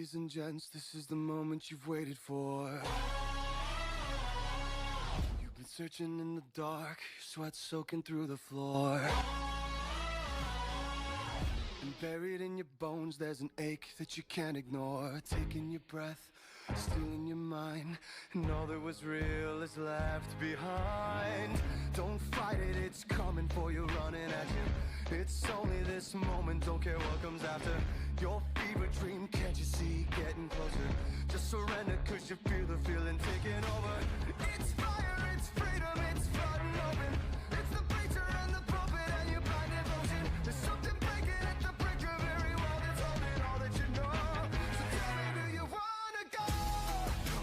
Ladies and gents, this is the moment you've waited for. You've been searching in the dark, sweat soaking through the floor. And buried in your bones, there's an ache that you can't ignore. Taking your breath, stealing your mind, and all that was real is left behind. Don't fight it, it's coming for you, running at you. It's only this moment, don't care what comes after. Your fever dream, can't you see, getting closer? Just surrender, cause you feel the feeling taking over. It's fire, it's freedom, it's flooding open. It's the preacher and the pulpit and your blind devotion. There's something breaking at the brink of every wall that's holding all that you know. So tell me, do you wanna go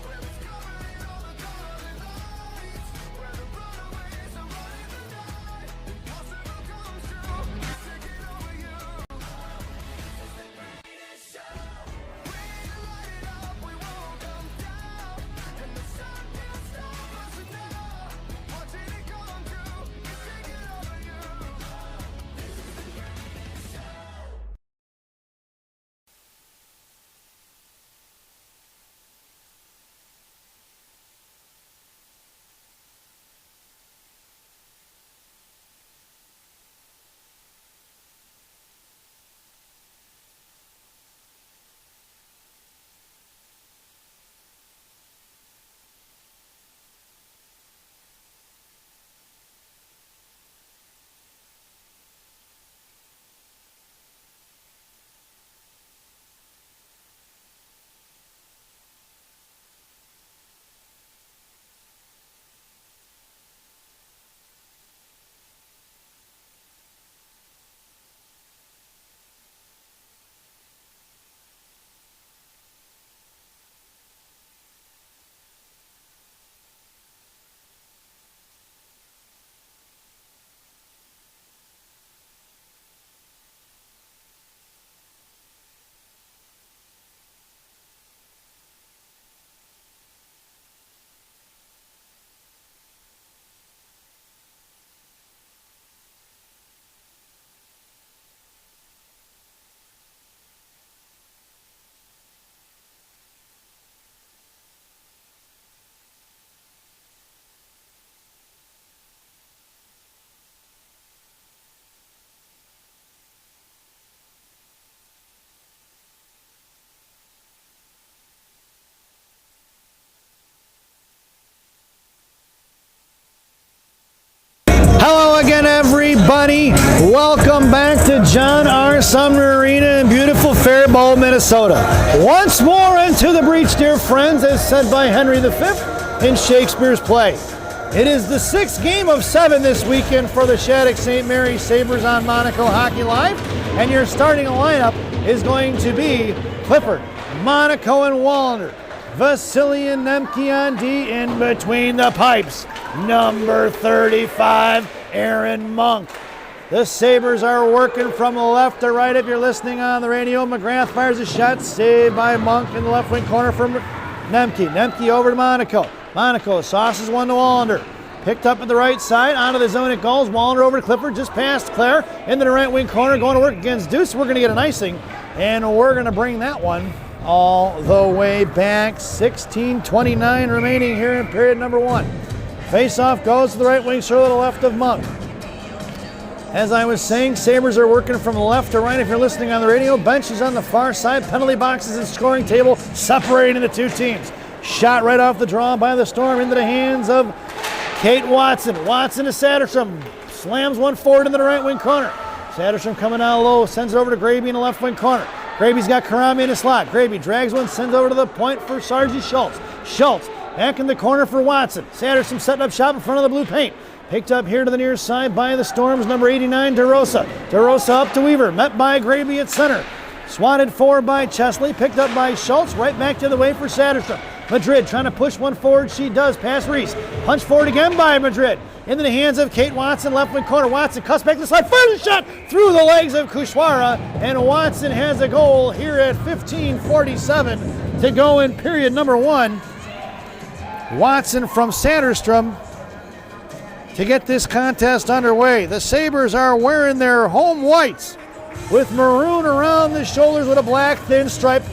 where it's covered in all the colored lights, where the runaways are running the night? Impossible comes true, it's taking over you. Hello again, everybody. Welcome back to John R. Sumner Arena in beautiful Faribault, Minnesota. Once more into the breach, dear friends, as said by Henry V in Shakespeare's play. It is the 6th game of 7 this weekend for the Shattuck St. Mary's Sabres on Monaco Hockey Live, and your starting lineup is going to be Clifford, Monaco, and Wallner. Vasily and Nemke on D in between the pipes. Number 35, Aaron Monk. The Sabres are working from left to right. If you're listening on the radio, McGrath fires a shot, saved by Monk in the left wing corner from Nemke. Nemke over to Monaco. Monaco sauces one to Wallner. Picked up at the right side, onto the zone it goes. Wallner over to Clifford, just past Claire, into the right wing corner, going to work against Deuce. We're going to get an icing, and we're going to bring that one all the way back. 16:29 remaining here in period number 1. Face-off goes to the right wing circle to the left of Monk. As I was saying, Sabres are working from left to right. If you're listening on the radio, bench is on the far side. Penalty boxes and scoring table separating the two teams. Shot right off the draw by the Storm into the hands of Kate Watson. Watson to Satterstrom. Slams one forward into the right wing corner. Satterstrom coming down low, sends it over to Graby in the left wing corner. Graby's got Karami in the slot. Graby drags one, sends over to the point for Sargi Schultz. Schultz back in the corner for Watson. Satterstrom setting up shop in front of the blue paint. Picked up here to the near side by the Storms, number 89, DeRosa. DeRosa up to Weaver, met by Graby at center. Swatted forward by Chesley, picked up by Schultz, right back to the way for Satterstrom. Madrid trying to push one forward, she does, past Reese. Punch forward again by Madrid. Into the hands of Kate Watson, left wing corner. Watson cuts back to the slide, fires a shot through the legs of Kushwara, and Watson has a goal here at 15:47 to go in period number 1. Watson from Satterstrom to get this contest underway. The Sabres are wearing their home whites with maroon around the shoulders with a black thin stripe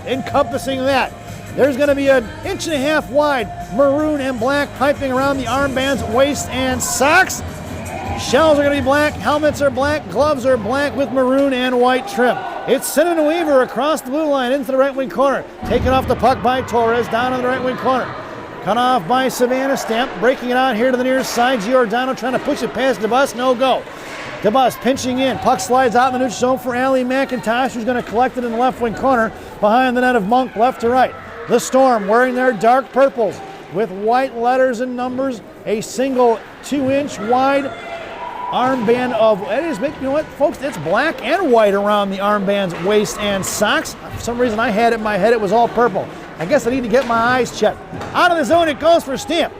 encompassing that. There's going to be an 1.5 inch wide maroon and black piping around the armbands, waist, and socks. Shells are going to be black, helmets are black, gloves are black with maroon and white trim. It's Cinnamon Weaver across the blue line into the right wing corner. Taken off the puck by Torres, down on the right wing corner. Cut off by Savannah Stamp, breaking it out here to the near side. Giordano trying to push it past DeBus, no go. DeBus pinching in, puck slides out in the neutral zone for Allie McIntosh, who's going to collect it in the left wing corner behind the net of Monk, left to right. The Storm wearing their dark purples with white letters and numbers, a single 2-inch wide armband of, you know what, folks, it's black and white around the armband's waist and socks. For some reason I had it in my head, it was all purple. I guess I need to get my eyes checked. Out of the zone it goes for Stamp.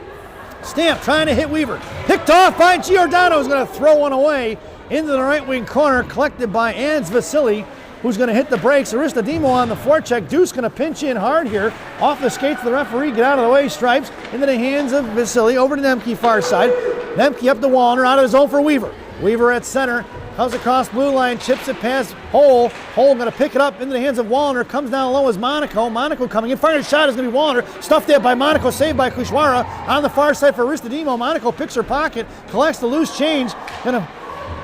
Stamp trying to hit Weaver. Picked off by Giordano, who's going to throw one away into the right wing corner, collected by Ans Vasily, who's going to hit the brakes. Aristodemo on the forecheck. Deuce going to pinch in hard here. Off the skates of the referee, get out of the way. Stripes into the hands of Vasily, over to Nemke far side. Nemke up to Wallner, out of the zone for Weaver. Weaver at center, comes across blue line, chips it past Hole. Hole going to pick it up into the hands of Wallner. Comes down low as Monaco. Monaco coming in. Firing a shot is going to be Wallner. Stuffed there by Monaco, saved by Kushwara. On the far side for Aristodemo. Monaco picks her pocket, collects the loose change. Going to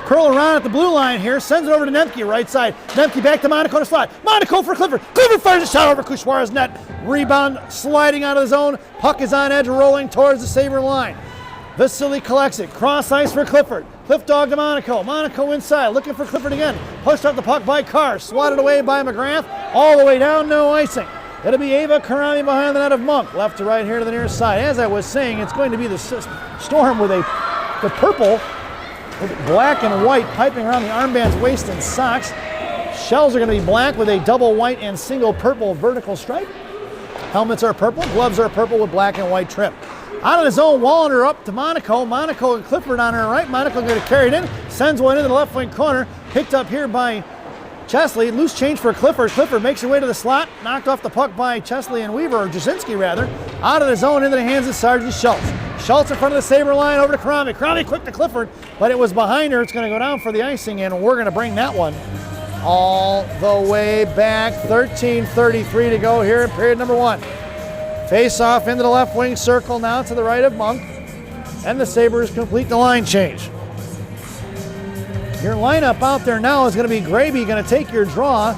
curl around at the blue line here, sends it over to Nemke, right side. Nemke back to Monaco to slot. Monaco for Clifford. Clifford fires a shot over Kushwara's net. Rebound sliding out of the zone. Puck is on edge, rolling towards the Sabre line. Vasily collects it. Cross ice for Clifford. Cliff dog to Monaco. Monaco inside, looking for Clifford again. Pushed up the puck by Carr. Swatted away by McGrath. All the way down, no icing. It'll be Ava Karami behind the net of Monk. Left to right here to the near side. As I was saying, it's going to be the Storm with the purple, with black and white piping around the armband's waist and socks. Shells are going to be black with a double white and single purple vertical stripe. Helmets are purple, gloves are purple with black and white trim. Out of the zone, Wallner up to Monaco. Monaco and Clifford on her right. Monaco going to carry it in, sends one into the left wing corner. Picked up here by Chesley. Loose change for Clifford. Clifford makes her way to the slot. Knocked off the puck by Chesley and Weaver, or Jasinski rather. Out of the zone into the hands of Sergeant Schultz. Schultz in front of the Sabre line over to Karami. Karami quick to Clifford, but it was behind her. It's going to go down for the icing, and we're going to bring that one all the way back. 13:33 to go here in period number one. Face off into the left wing circle now to the right of Monk, and the Sabres complete the line change. Your lineup out there now is going to be Graby going to take your draw.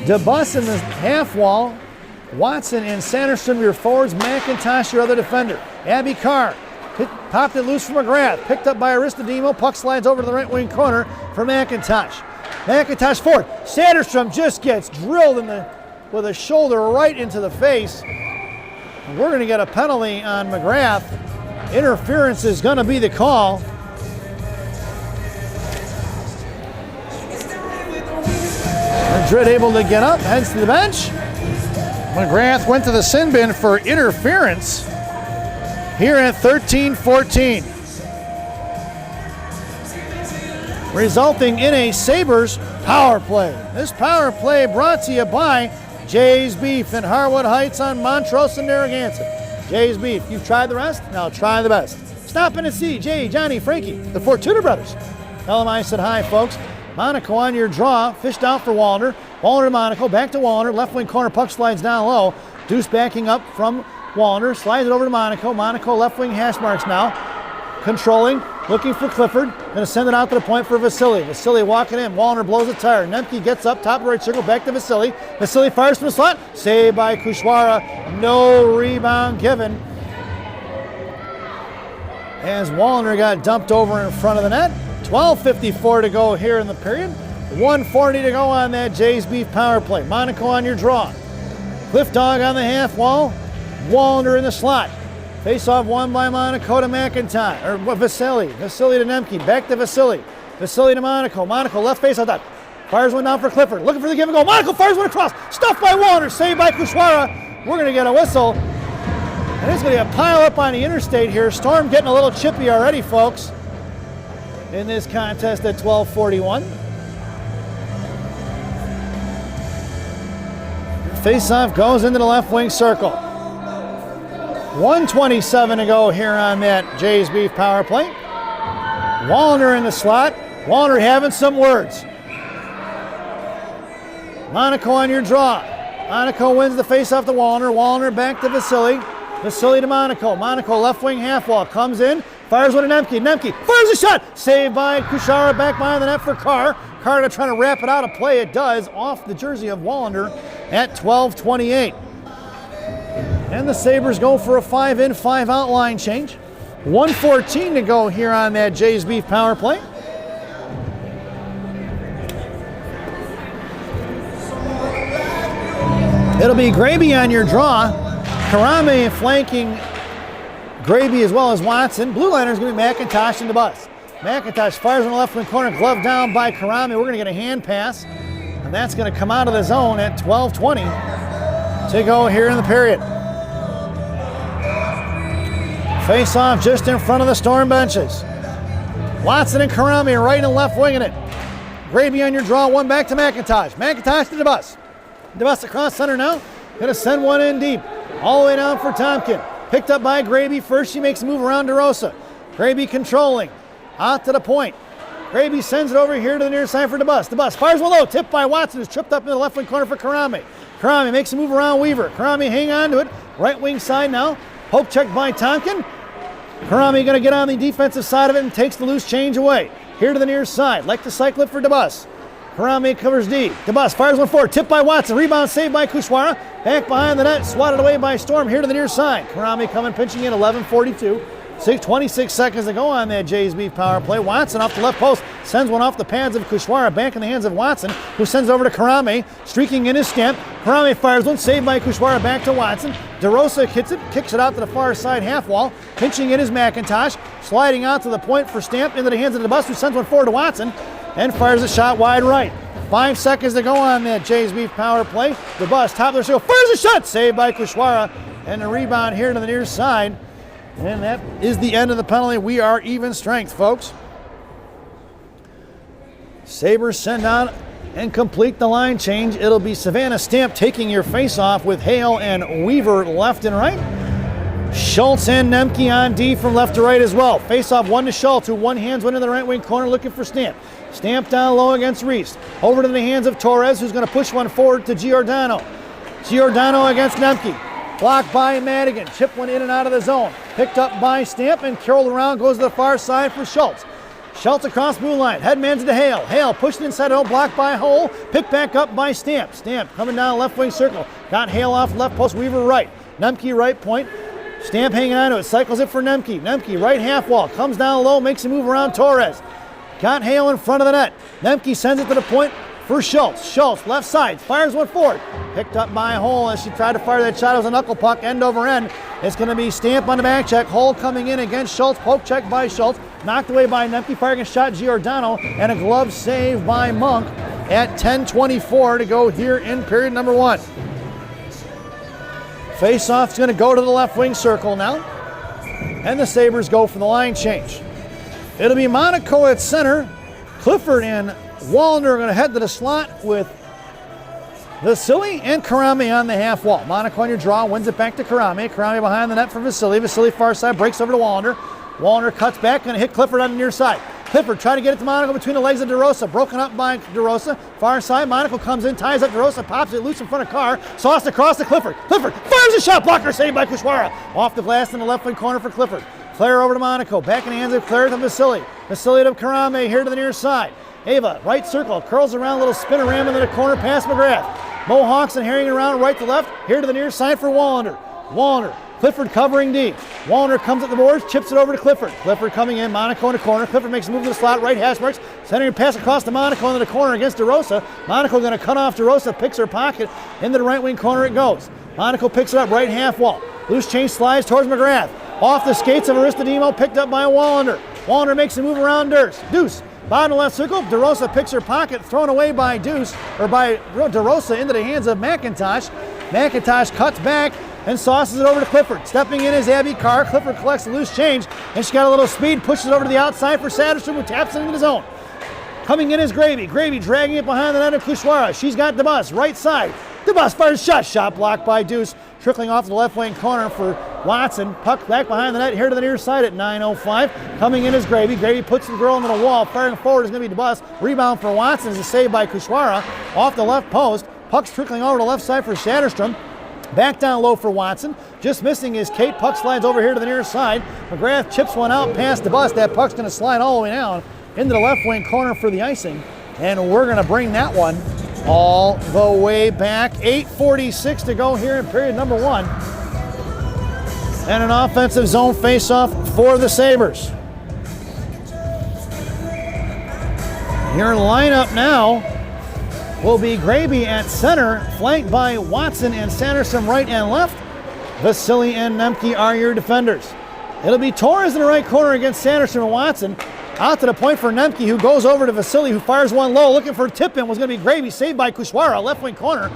DeBus in the half wall. Watson and Sanderson your forwards. McIntosh your other defender. Abby Carr popped it loose from McGrath. Picked up by Aristodemo. Puck slides over to the right wing corner for McIntosh. McIntosh forward. Sanderson just gets drilled with a shoulder right into the face. We're going to get a penalty on McGrath. Interference is going to be the call. Madrid able to get up, heads to the bench. McGrath went to the sin bin for interference here at 13:14. Resulting in a Sabres power play. This power play brought to you by Jay's Beef in Harwood Heights on Montrose and Narragansett. Jay's Beef, you've tried the rest, now try the best. Stop in and see Jay, Johnny, Frankie, the Fortuna brothers. Tell them I said hi, folks. Monaco on your draw, fished out for Wallner. Wallner to Monaco, back to Wallner. Left wing corner, puck slides down low. Deuce backing up from Wallner, slides it over to Monaco. Monaco left wing hash marks now. Controlling, looking for Clifford. Going to send it out to the point for Vasily. Vasily walking in. Wallner blows a tire. Nemke gets up, top right circle, back to Vasily. Vasily fires from the slot. Saved by Kushwara. No rebound given, as Wallner got dumped over in front of the net. 12:54 to go here in the period. 1:40 to go on that Jay's Beef power play. Monaco on your draw. Cliff Dog on the half wall. Wallner in the slot. Face-off won by Monaco to McIntyre, or Vasily. Vasily to Nemke, back to Vasily. Vasily to Monaco. Monaco left face on top. Fires one down for Clifford. Looking for the give and go. Monaco fires one across. Stuffed by Wallner. Saved by Kushwara. We're going to get a whistle. And it's going to be a pile up on the interstate here. Storm getting a little chippy already, folks, in this contest at 12:41. Face-off goes into the left wing circle. 1:27 to go here on that Jay's Beef power play. Wallner in the slot. Wallner having some words. Monaco on your draw. Monaco wins the face-off to Wallner. Wallner back to Vasily. Vasily to Monaco. Monaco left wing half wall. Comes in. Fires one to Nemke. Nemke fires a shot. Saved by Kuchara back behind the net for Carr. Carr trying to wrap it out of play. It does off the jersey of Wallander at 12:28. And the Sabres go for a 5-in, 5-out line change. 1:14 to go here on that Jays Beef power play. It'll be Graby on your draw. Karame flanking Graby as well as Watson. Blue liner is going to be McIntosh in the bus. McIntosh fires on the left wing corner, glove down by Karame. We're going to get a hand pass, and that's going to come out of the zone at 12:20 to go here in the period. Face off just in front of the Storm benches. Watson and Karame right and left winging it. Graby on your draw, one back to McIntosh. McIntosh to DeBus. DeBus across center now. Going to send one in deep. All the way down for Tompkin. Picked up by Graby. First she makes a move around DeRosa. Graby controlling. Out to the point. Graby sends it over here to the near side for DeBus. DeBus fires one low. Tipped by Watson, who's tripped up in the left wing corner for Karame. Karame makes a move around Weaver. Karame hang on to it. Right wing side now. Poke check by Tompkin. Karame going to get on the defensive side of it and takes the loose change away. Here to the near side. Like to cycle it for DeBus. Karame covers D. DeBus fires one forward. Tipped by Watson. Rebound saved by Kuchara. Back behind the net. Swatted away by Storm. Here to the near side. Karame coming, pinching in. 11:42. 26 seconds to go on that Jays Beef power play. Watson off the left post. Sends one off the pads of Kuchara. Back in the hands of Watson, who sends over to Karame. Streaking in his Stamp. Karame fires one. Saved by Kuchara. Back to Watson. DeRosa hits it. Kicks it out to the far side half wall. Pinching in his McIntosh. Sliding out to the point for Stamp. Into the hands of DeBus, who sends one forward to Watson. And fires a shot wide right. 5 seconds to go on that Jays Beef power play. DeBus, top of the circle, fires a shot. Saved by Kuchara. And the rebound here to the near side. And that is the end of the penalty. We are even strength, folks. Sabres send out and complete the line change. It'll be Savannah Stamp taking your face-off with Hale and Weaver left and right. Schultz and Nemke on D from left to right as well. Face-off one to Schultz, who one hands went in the right wing corner looking for Stamp. Stamp down low against Reese. Over to the hands of Torres, who's going to push one forward to Giordano. Giordano against Nemke. Blocked by Madigan. Chip one in and out of the zone. Picked up by Stamp and curled around. Goes to the far side for Schultz. Schultz across blue line. Headman's to Hale. Hale pushed inside hole. Blocked by Hole. Picked back up by Stamp. Stamp coming down left wing circle. Got Hale off left post. Weaver right. Nemke right point. Stamp hanging on to it. Cycles it for Nemke. Nemke right half wall. Comes down low. Makes a move around Torres. Got Hale in front of the net. Nemke sends it to the point for Schultz. Schultz, left side, fires one forward. Picked up by Hole as she tried to fire that shot. It was a knuckle puck, end over end. It's going to be Stamp on the back check. Hole coming in against Schultz. Poke check by Schultz. Knocked away by Nemke, firing a shot Giordano. And a glove save by Monk at 10:24 to go here in period number 1. Face-off's going to go to the left wing circle now. And the Sabres go for the line change. It'll be Monaco at center. Clifford and Wallner are going to head to the slot with Vasily and Karame on the half wall. Monaco on your draw, wins it back to Karame. Karame behind the net for Vasily. Vasily far side, breaks over to Wallner. Wallner cuts back, going to hit Clifford on the near side. Clifford trying to get it to Monaco between the legs of DeRosa. Broken up by DeRosa. Far side, Monaco comes in, ties up DeRosa, pops it loose in front of Carr. Sauced across to Clifford. Clifford fires a shot, blocker saved by Kuchara. Off the glass in the left wing corner for Clifford. Claire over to Monaco. Back in the hands of Claire to Vasily. Vasily to Karame here to the near side. Ava, right circle, curls around, little spinner ram into the corner past McGrath. Mohawks and herring around right to left, here to the near side for Wallner. Wallner, Clifford covering D. Wallner comes at the boards, chips it over to Clifford. Clifford coming in, Monaco in the corner. Clifford makes a move to the slot, right hash marks, centering pass across to Monaco into the corner against DeRosa. Monaco going to cut off DeRosa, picks her pocket, into the right wing corner it goes. Monaco picks it up, right half wall. Loose change slides towards McGrath. Off the skates of Aristodemo, picked up by Wallner. Wallner makes a move around Deuce. Bottom left circle, DeRosa picks her pocket, thrown away by DeRosa into the hands of McIntosh. McIntosh cuts back and sauces it over to Clifford. Stepping in is Abby Carr. Clifford collects the loose change, and she got a little speed, pushes it over to the outside for Satterstrom, who taps it into the zone. Coming in is Gravy. Gravy dragging it behind the net of Kuchara. She's got DeBus, right side. DeBus fires a shot blocked by Deuce. Trickling off the left wing corner for Watson. Puck back behind the net here to the near side at 9:05. Coming in is Gravy. Gravy puts the girl into the wall. Firing forward is going to be DeBus. Rebound for Watson is a save by Kuchara. Off the left post. Puck's trickling over to the left side for Shatterstrom. Back down low for Watson. Just missing is Kate. Puck slides over here to the near side. McGrath chips one out past DeBus. That puck's going to slide all the way down into the left wing corner for the icing. And we're going to bring that one all the way back. 8:46 to go here in period number 1. And an offensive zone faceoff for the Sabres. Your lineup now will be Graby at center, flanked by Watson and Sanderson right and left. Vasily and Nemke are your defenders. It'll be Torres in the right corner against Sanderson and Watson. Out to the point for Nemke, who goes over to Vasily, who fires one low. Looking for a tip-in was going to be Graby, saved by Kushwara, left wing corner.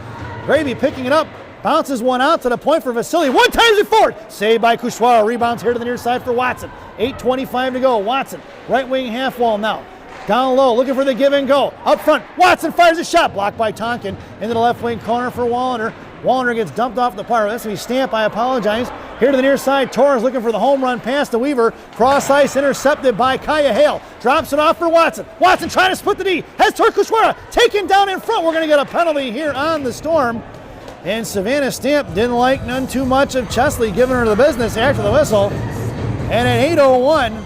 Graby picking it up, bounces one out to the point for Vasily. One times it forward, saved by Kushwara. Rebounds here to the near side for Watson. 8:25 to go. Watson, right wing half wall now. Down low, looking for the give and go. Up front, Watson fires a shot, blocked by Tonkin. Into the left wing corner for Wallner. Wallner gets dumped off the par. That's going to be Stamp, I apologize. Here to the near side, Torres looking for the home run pass to Weaver. Cross ice intercepted by Kaya Hale. Drops it off for Watson. Watson trying to split the D. Has Kushwara taken down in front. We're going to get a penalty here on the Storm. And Savannah Stamp didn't like none too much of Chesley giving her the business after the whistle. And at 8:01,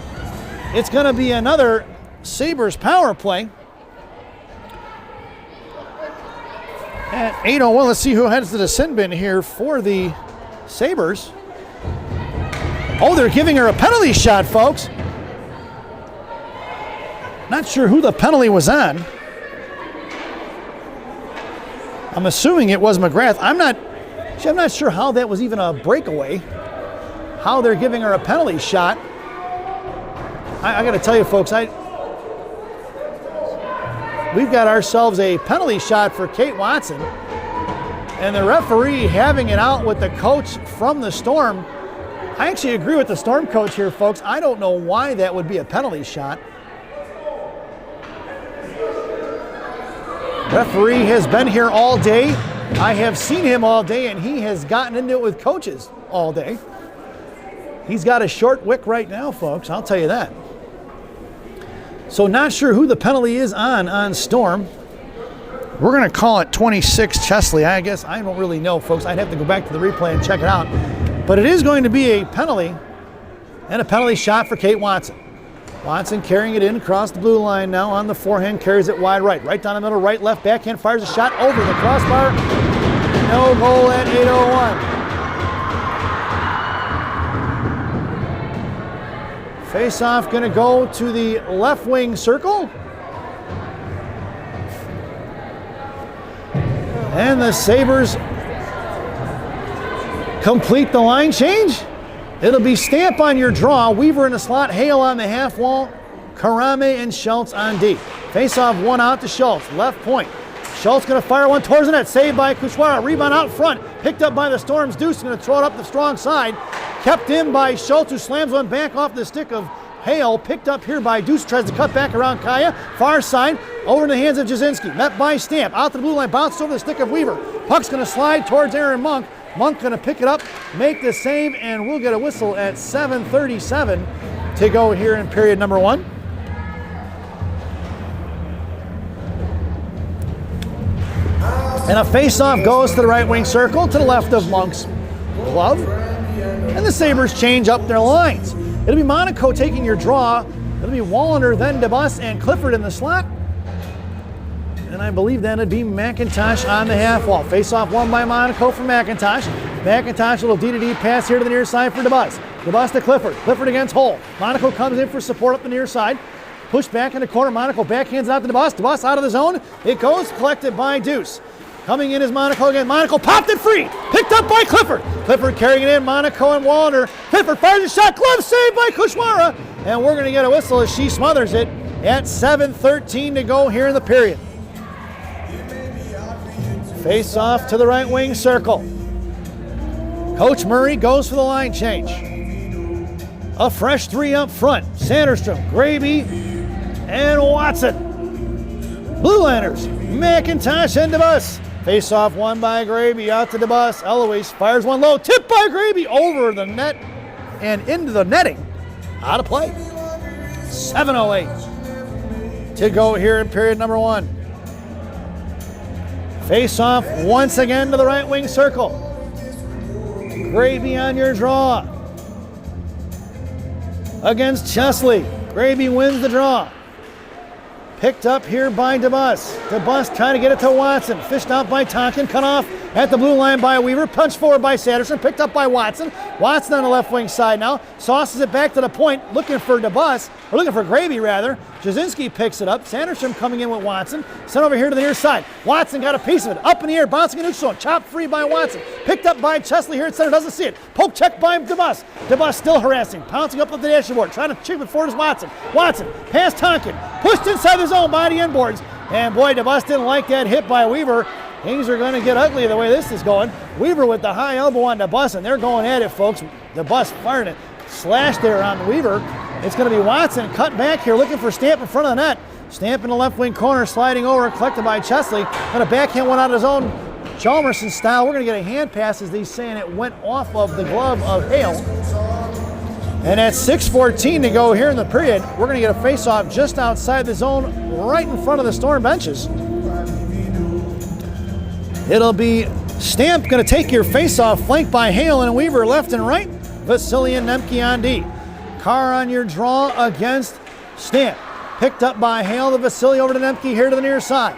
it's going to be another Sabres power play. At 8:01, let's see who heads to the sin bin here for the Sabres. Oh, they're giving her a penalty shot, folks. Not sure who the penalty was on. I'm assuming it was McGrath. I'm not sure how that was even a breakaway. How they're giving her a penalty shot. I got to tell you, folks, we've got ourselves a penalty shot for Kate Watson, and the referee having it out with the coach from the Storm. I actually agree with the Storm coach here, folks. I don't know why that would be a penalty shot. Referee has been here all day. I have seen him all day, and he has gotten into it with coaches all day. He's got a short wick right now, folks. I'll tell you that. So not sure who the penalty is on Storm. We're going to call it 26 Chesley. I guess I don't really know, folks. I'd have to go back to the replay and check it out. But it is going to be a penalty, and a penalty shot for Kate Watson. Watson carrying it in across the blue line now on the forehand, carries it wide right. Right down the middle, right, left, backhand, fires a shot over the crossbar. No goal at 8:01. Face-off going to go to the left wing circle. And the Sabres complete the line change. It'll be Stamp on your draw, Weaver in the slot, Hale on the half wall, Karame and Schultz on D. Face-off one out to Schultz, left point. Schultz going to fire one towards the net, saved by Kushwara. Rebound out front, picked up by the Storm's Deuce, going to throw it up the strong side. Kept in by Schultz, who slams one back off the stick of Hale. Picked up here by Deuce, tries to cut back around Kaya. Far side, over in the hands of Jasinski. Met by Stamp, out to the blue line, bounced over the stick of Weaver. Puck's going to slide towards Aaron Monk. Monk going to pick it up, make the save, and we'll get a whistle at 7:37 to go here in period number 1. And a face-off goes to the right wing circle to the left of Monk's glove. And the Sabres change up their lines. It'll be Monaco taking your draw. It'll be Wallner, then DeBus, and Clifford in the slot. And I believe then it'd be McIntosh on the half wall. Face-off won by Monaco for McIntosh. McIntosh, little D-to-D pass here to the near side for DeBus. DeBus to Clifford. Clifford against Hull. Monaco comes in for support up the near side. Pushed back in the corner. Monaco backhands it out to DeBus. DeBus out of the zone. It goes collected by Deuce. Coming in is Monaco again. Monaco popped it free. Picked up by Clifford. Clifford carrying it in. Monaco and Wallner. Clifford fires a shot. Glove saved by Kushwara. And we're going to get a whistle as she smothers it at 7:13 to go here in the period. Face off to the right wing circle. Coach Murray goes for the line change. A fresh three up front. Sanderstrom, Graby, and Watson. Blue Liners, McIntosh and DeBus. Face off won by Graby, out to DeBus. Eloise fires one low, tipped by Graby over the net and into the netting. Out of play. 7:08 to go here in period number 1. Face off once again to the right wing circle. Gravy on your draw. Against Chesley. Gravy wins the draw. Picked up here by DeBus. DeBus trying to get it to Watson. Fished out by Tonkin. Cut off at the blue line by Weaver. Punched forward by Sanderson. Picked up by Watson. Watson on the left wing side now. Sauces it back to the point. Looking for DeBus. Or looking for Gravy rather. Jasinski picks it up. Sanderson coming in with Watson. Sent over here to the near side. Watson got a piece of it. Up in the air. Bouncing in neutral zone. Chopped free by Watson. Picked up by Chesley here at center. Doesn't see it. Poke check by DeBus. DeBus still harassing. Pouncing up at the dashboard. Trying to chip it forward is Watson. Watson past Tonkin. Pushed inside the zone by the end boards. And boy, DeBus didn't like that hit by Weaver. Things are going to get ugly the way this is going. Weaver with the high elbow on DeBus, and they're going at it, folks. DeBus firing it. Slash there on Weaver. It's going to be Watson cut back here, looking for Stamp in front of the net. Stamp in the left wing corner, sliding over, collected by Chesley. Going to backhand one out of his own Chalmerson style. We're going to get a hand pass, as he's saying it went off of the glove of Hale. And at 6:14 to go here in the period, we're going to get a face-off just outside the zone, right in front of the Storm benches. It'll be Stamp going to take your face-off, flanked by Hale and Weaver left and right. Vasily and Nemke on D. Carr on your draw against Stamp. Picked up by Hale to Vasily over to Nemke here to the near side.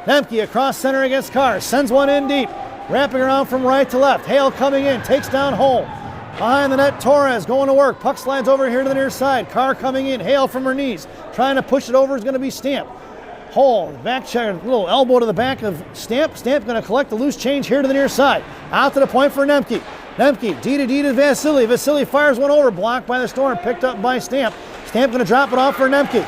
Nemke across center against Carr. Sends one in deep. Wrapping around from right to left. Hale coming in. Takes down Hole. Behind the net, Torres going to work. Puck slides over here to the near side. Carr coming in. Hale from her knees. Trying to push it over is going to be Stamp. Hole, back check, little elbow to the back of Stamp. Stamp going to collect the loose change here to the near side. Out to the point for Nemke. Nemke, D to Vasily. Vasily fires one over, blocked by the Storm, picked up by Stamp. Stamp going to drop it off for Nemke.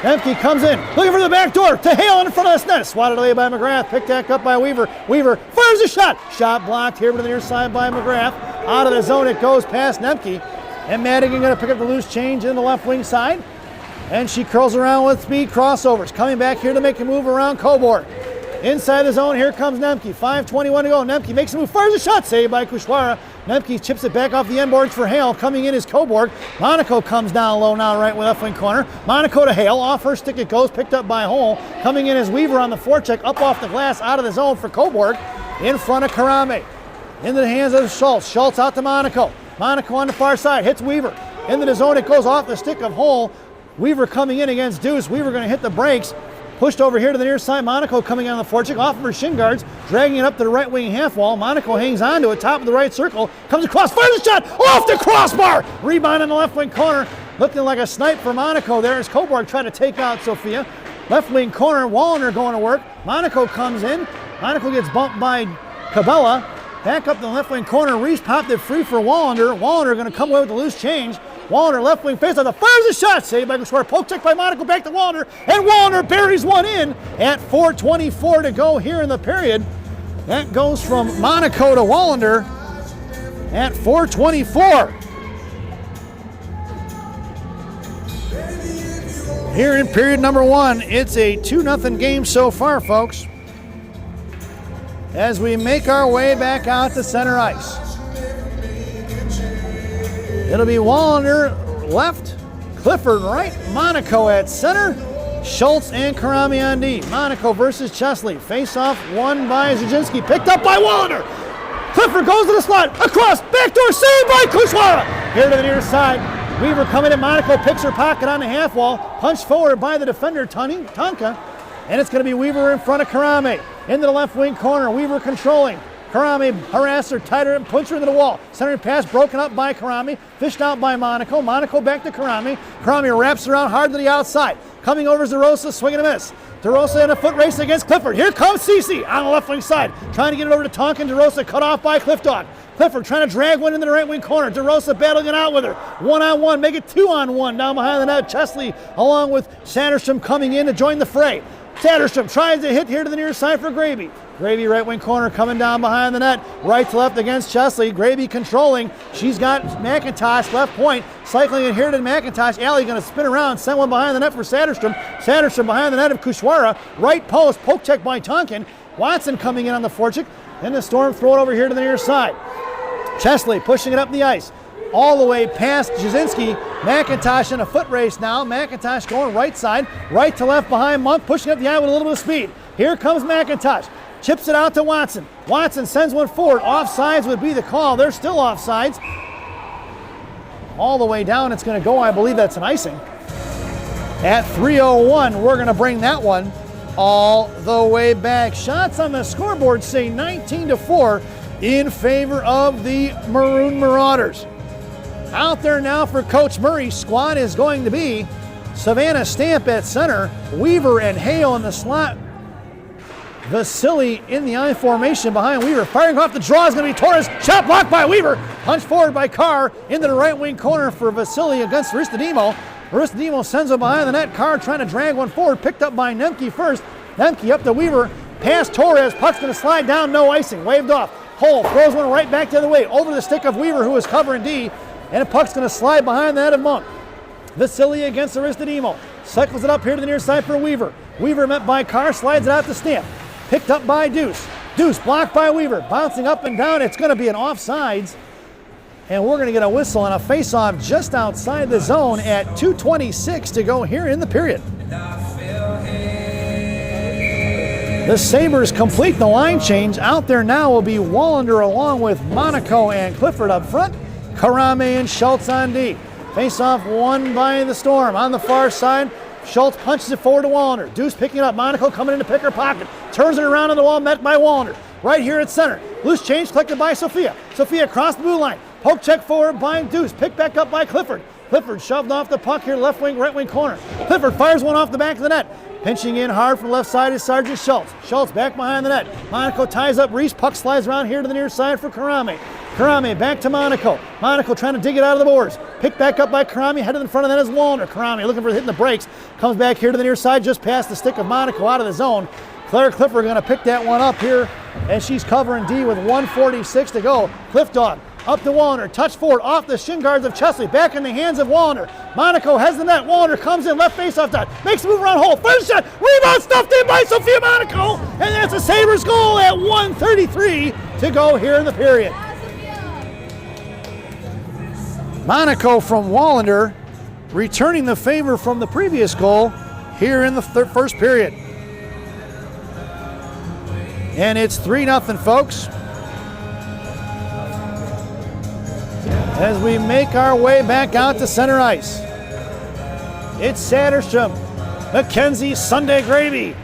Nemke comes in, looking for the back door to Hale in front of the net. Swatted away by McGrath, picked back up by Weaver. Weaver fires a shot. Shot blocked here to the near side by McGrath. Out of the zone it goes past Nemke. And Madigan going to pick up the loose change in the left wing side. And she curls around with speed crossovers. Coming back here to make a move around Cobourg. Inside the zone, here comes Nemke. 5:21 to go. Nemke makes a move, fires a shot, saved by Kushwara. Nemke chips it back off the end boards for Hale. Coming in is Cobourg. Monaco comes down low now, right with left wing corner. Monaco to Hale. Off her stick it goes, picked up by Hole. Coming in is Weaver on the forecheck, up off the glass, out of the zone for Cobourg. In front of Karame. Into the hands of Schultz. Schultz out to Monaco. Monaco on the far side, hits Weaver. Into the zone, it goes off the stick of Hole. Weaver coming in against Deuce. Weaver going to hit the brakes. Pushed over here to the near side. Monaco coming on the forecheck off of her shin guards, dragging it up to the right wing half wall. Monaco hangs on to it, top of the right circle. Comes across, fires a shot off the crossbar. Rebound in the left wing corner. Looking like a snipe for Monaco there as Cobourg trying to take out Sophia. Left wing corner, Wallner going to work. Monaco comes in. Monaco gets bumped by Cabela. Back up the left wing corner. Reese popped it free for Wallander. Wallander going to come away with the loose change. Wallander left wing face on the fires a shot. Saved by Gushwar. Poke check by Monaco. Back to Wallander. And Wallander buries one in at 4:24 to go here in the period. That goes from Monaco to Wallander at 4:24. Here in period number one, it's a 2-0 game so far, folks. As we make our way back out to center ice. It'll be Wallander left, Clifford right, Monaco at center, Schultz and Karami on D. Monaco versus Chesley. Face-off won by Zaginski, picked up by Wallander. Clifford goes to the slot, across, backdoor, saved by Kushwara. Here to the near side. Weaver coming in, Monaco picks her pocket on the half wall, punched forward by the defender, Tonka, and it's going to be Weaver in front of Karame. Into the left wing corner, Weaver controlling. Karami harassed her, tighter and punched her into the wall. Centering pass broken up by Karami, fished out by Monaco. Monaco back to Karami. Karami wraps around hard to the outside. Coming over is DeRosa, swing and a miss. DeRosa in a foot race against Clifford. Here comes Cece on the left wing side. Trying to get it over to Tonkin. DeRosa cut off by Cliff Dog. Clifford trying to drag one into the right wing corner. DeRosa battling it out with her. 1-on-1, make it 2-on-1 down behind the net. Chesley along with Sanderstrom coming in to join the fray. Sanderstrom tries to hit here to the near side for Gravy. Gravy right wing corner coming down behind the net. Right to left against Chesley. Gravy controlling. She's got McIntosh left point. Cycling in here to McIntosh. Alley going to spin around. Send one behind the net for Sanderstrom. Sanderstrom behind the net of Kushwara. Right post. Poke check by Tonkin. Watson coming in on the forecheck. Then the Storm throw it over here to the near side. Chesley pushing it up the ice. All the way past Jasinski. McIntosh in a foot race now. McIntosh going right side. Right to left behind Monk. Pushing up the eye with a little bit of speed. Here comes McIntosh. chips it out to Watson. Watson sends one forward. Offsides would be the call. They're still offsides. All the way down, it's going to go. I believe that's an icing. At 3:01, we're going to bring that one all the way back. Shots on the scoreboard say 19-4 in favor of the Maroon Marauders. Out there now for Coach Murray's squad is going to be Savannah Stamp at center, Weaver and Hale in the slot. Vasily in the I formation behind Weaver. Firing off the draw is going to be Torres. Shot blocked by Weaver. Punch forward by Carr into the right wing corner for Vasily against Aristodemo. Aristodemo sends it behind the net. Carr trying to drag one forward. Picked up by Nemke first. Nemke up to Weaver. Past Torres. Puck's going to slide down. No icing. Waved off. Hole throws one right back the other way. Over the stick of Weaver, who was covering D. And the puck's going to slide behind the net of Monk. Vasily against Aristodemo. Cycles it up here to the near side for Weaver. Weaver met by Carr. Slides it out to Stamp. Picked up by Deuce. Deuce blocked by Weaver. Bouncing up and down. It's going to be an offsides. And we're going to get a whistle on a face-off just outside the zone at 2:26 to go here in the period. The Sabres complete the line change. Out there now will be Wallander along with Monaco and Clifford up front. Karame and Schultz on D. Face-off won by the Storm. On the far side, Schultz punches it forward to Wallander. Deuce picking it up. Monaco coming in to pick her pocket. Turns it around on the wall, met by Wallander. Right here at center. Loose change collected by Sophia. Sophia across the blue line. Poke check forward by Deuce. Picked back up by Clifford. Clifford shoved off the puck here, left wing, right wing corner. Clifford fires one off the back of the net. Pinching in hard from the left side is Sergeant Schultz. Schultz back behind the net. Monaco ties up Reese. Puck slides around here to the near side for Karame. Karame back to Monaco. Monaco trying to dig it out of the boards. Picked back up by Karame. Headed in front of that is Wallander. Karame looking for hitting the brakes. Comes back here to the near side just past the stick of Monaco out of the zone. Claire Clifford going to pick that one up here as she's covering D with 1:46 to go. Cliff Dog up to Wallander. Touch forward off the shin guards of Chesley. Back in the hands of Wallander. Monaco has the net. Wallander comes in left face off dot. Makes a move around hole. First shot. Rebound stuffed in by Sophia Monaco. And that's a Sabres goal at 1:33 to go here in the period. Monaco from Wallander returning the favor from the previous goal here in the first period. And it's 3-0, folks. As we make our way back out to center ice. It's Satterstrom, McKenzie, Sunday Gravy,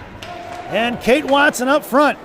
and Kate Watson up front.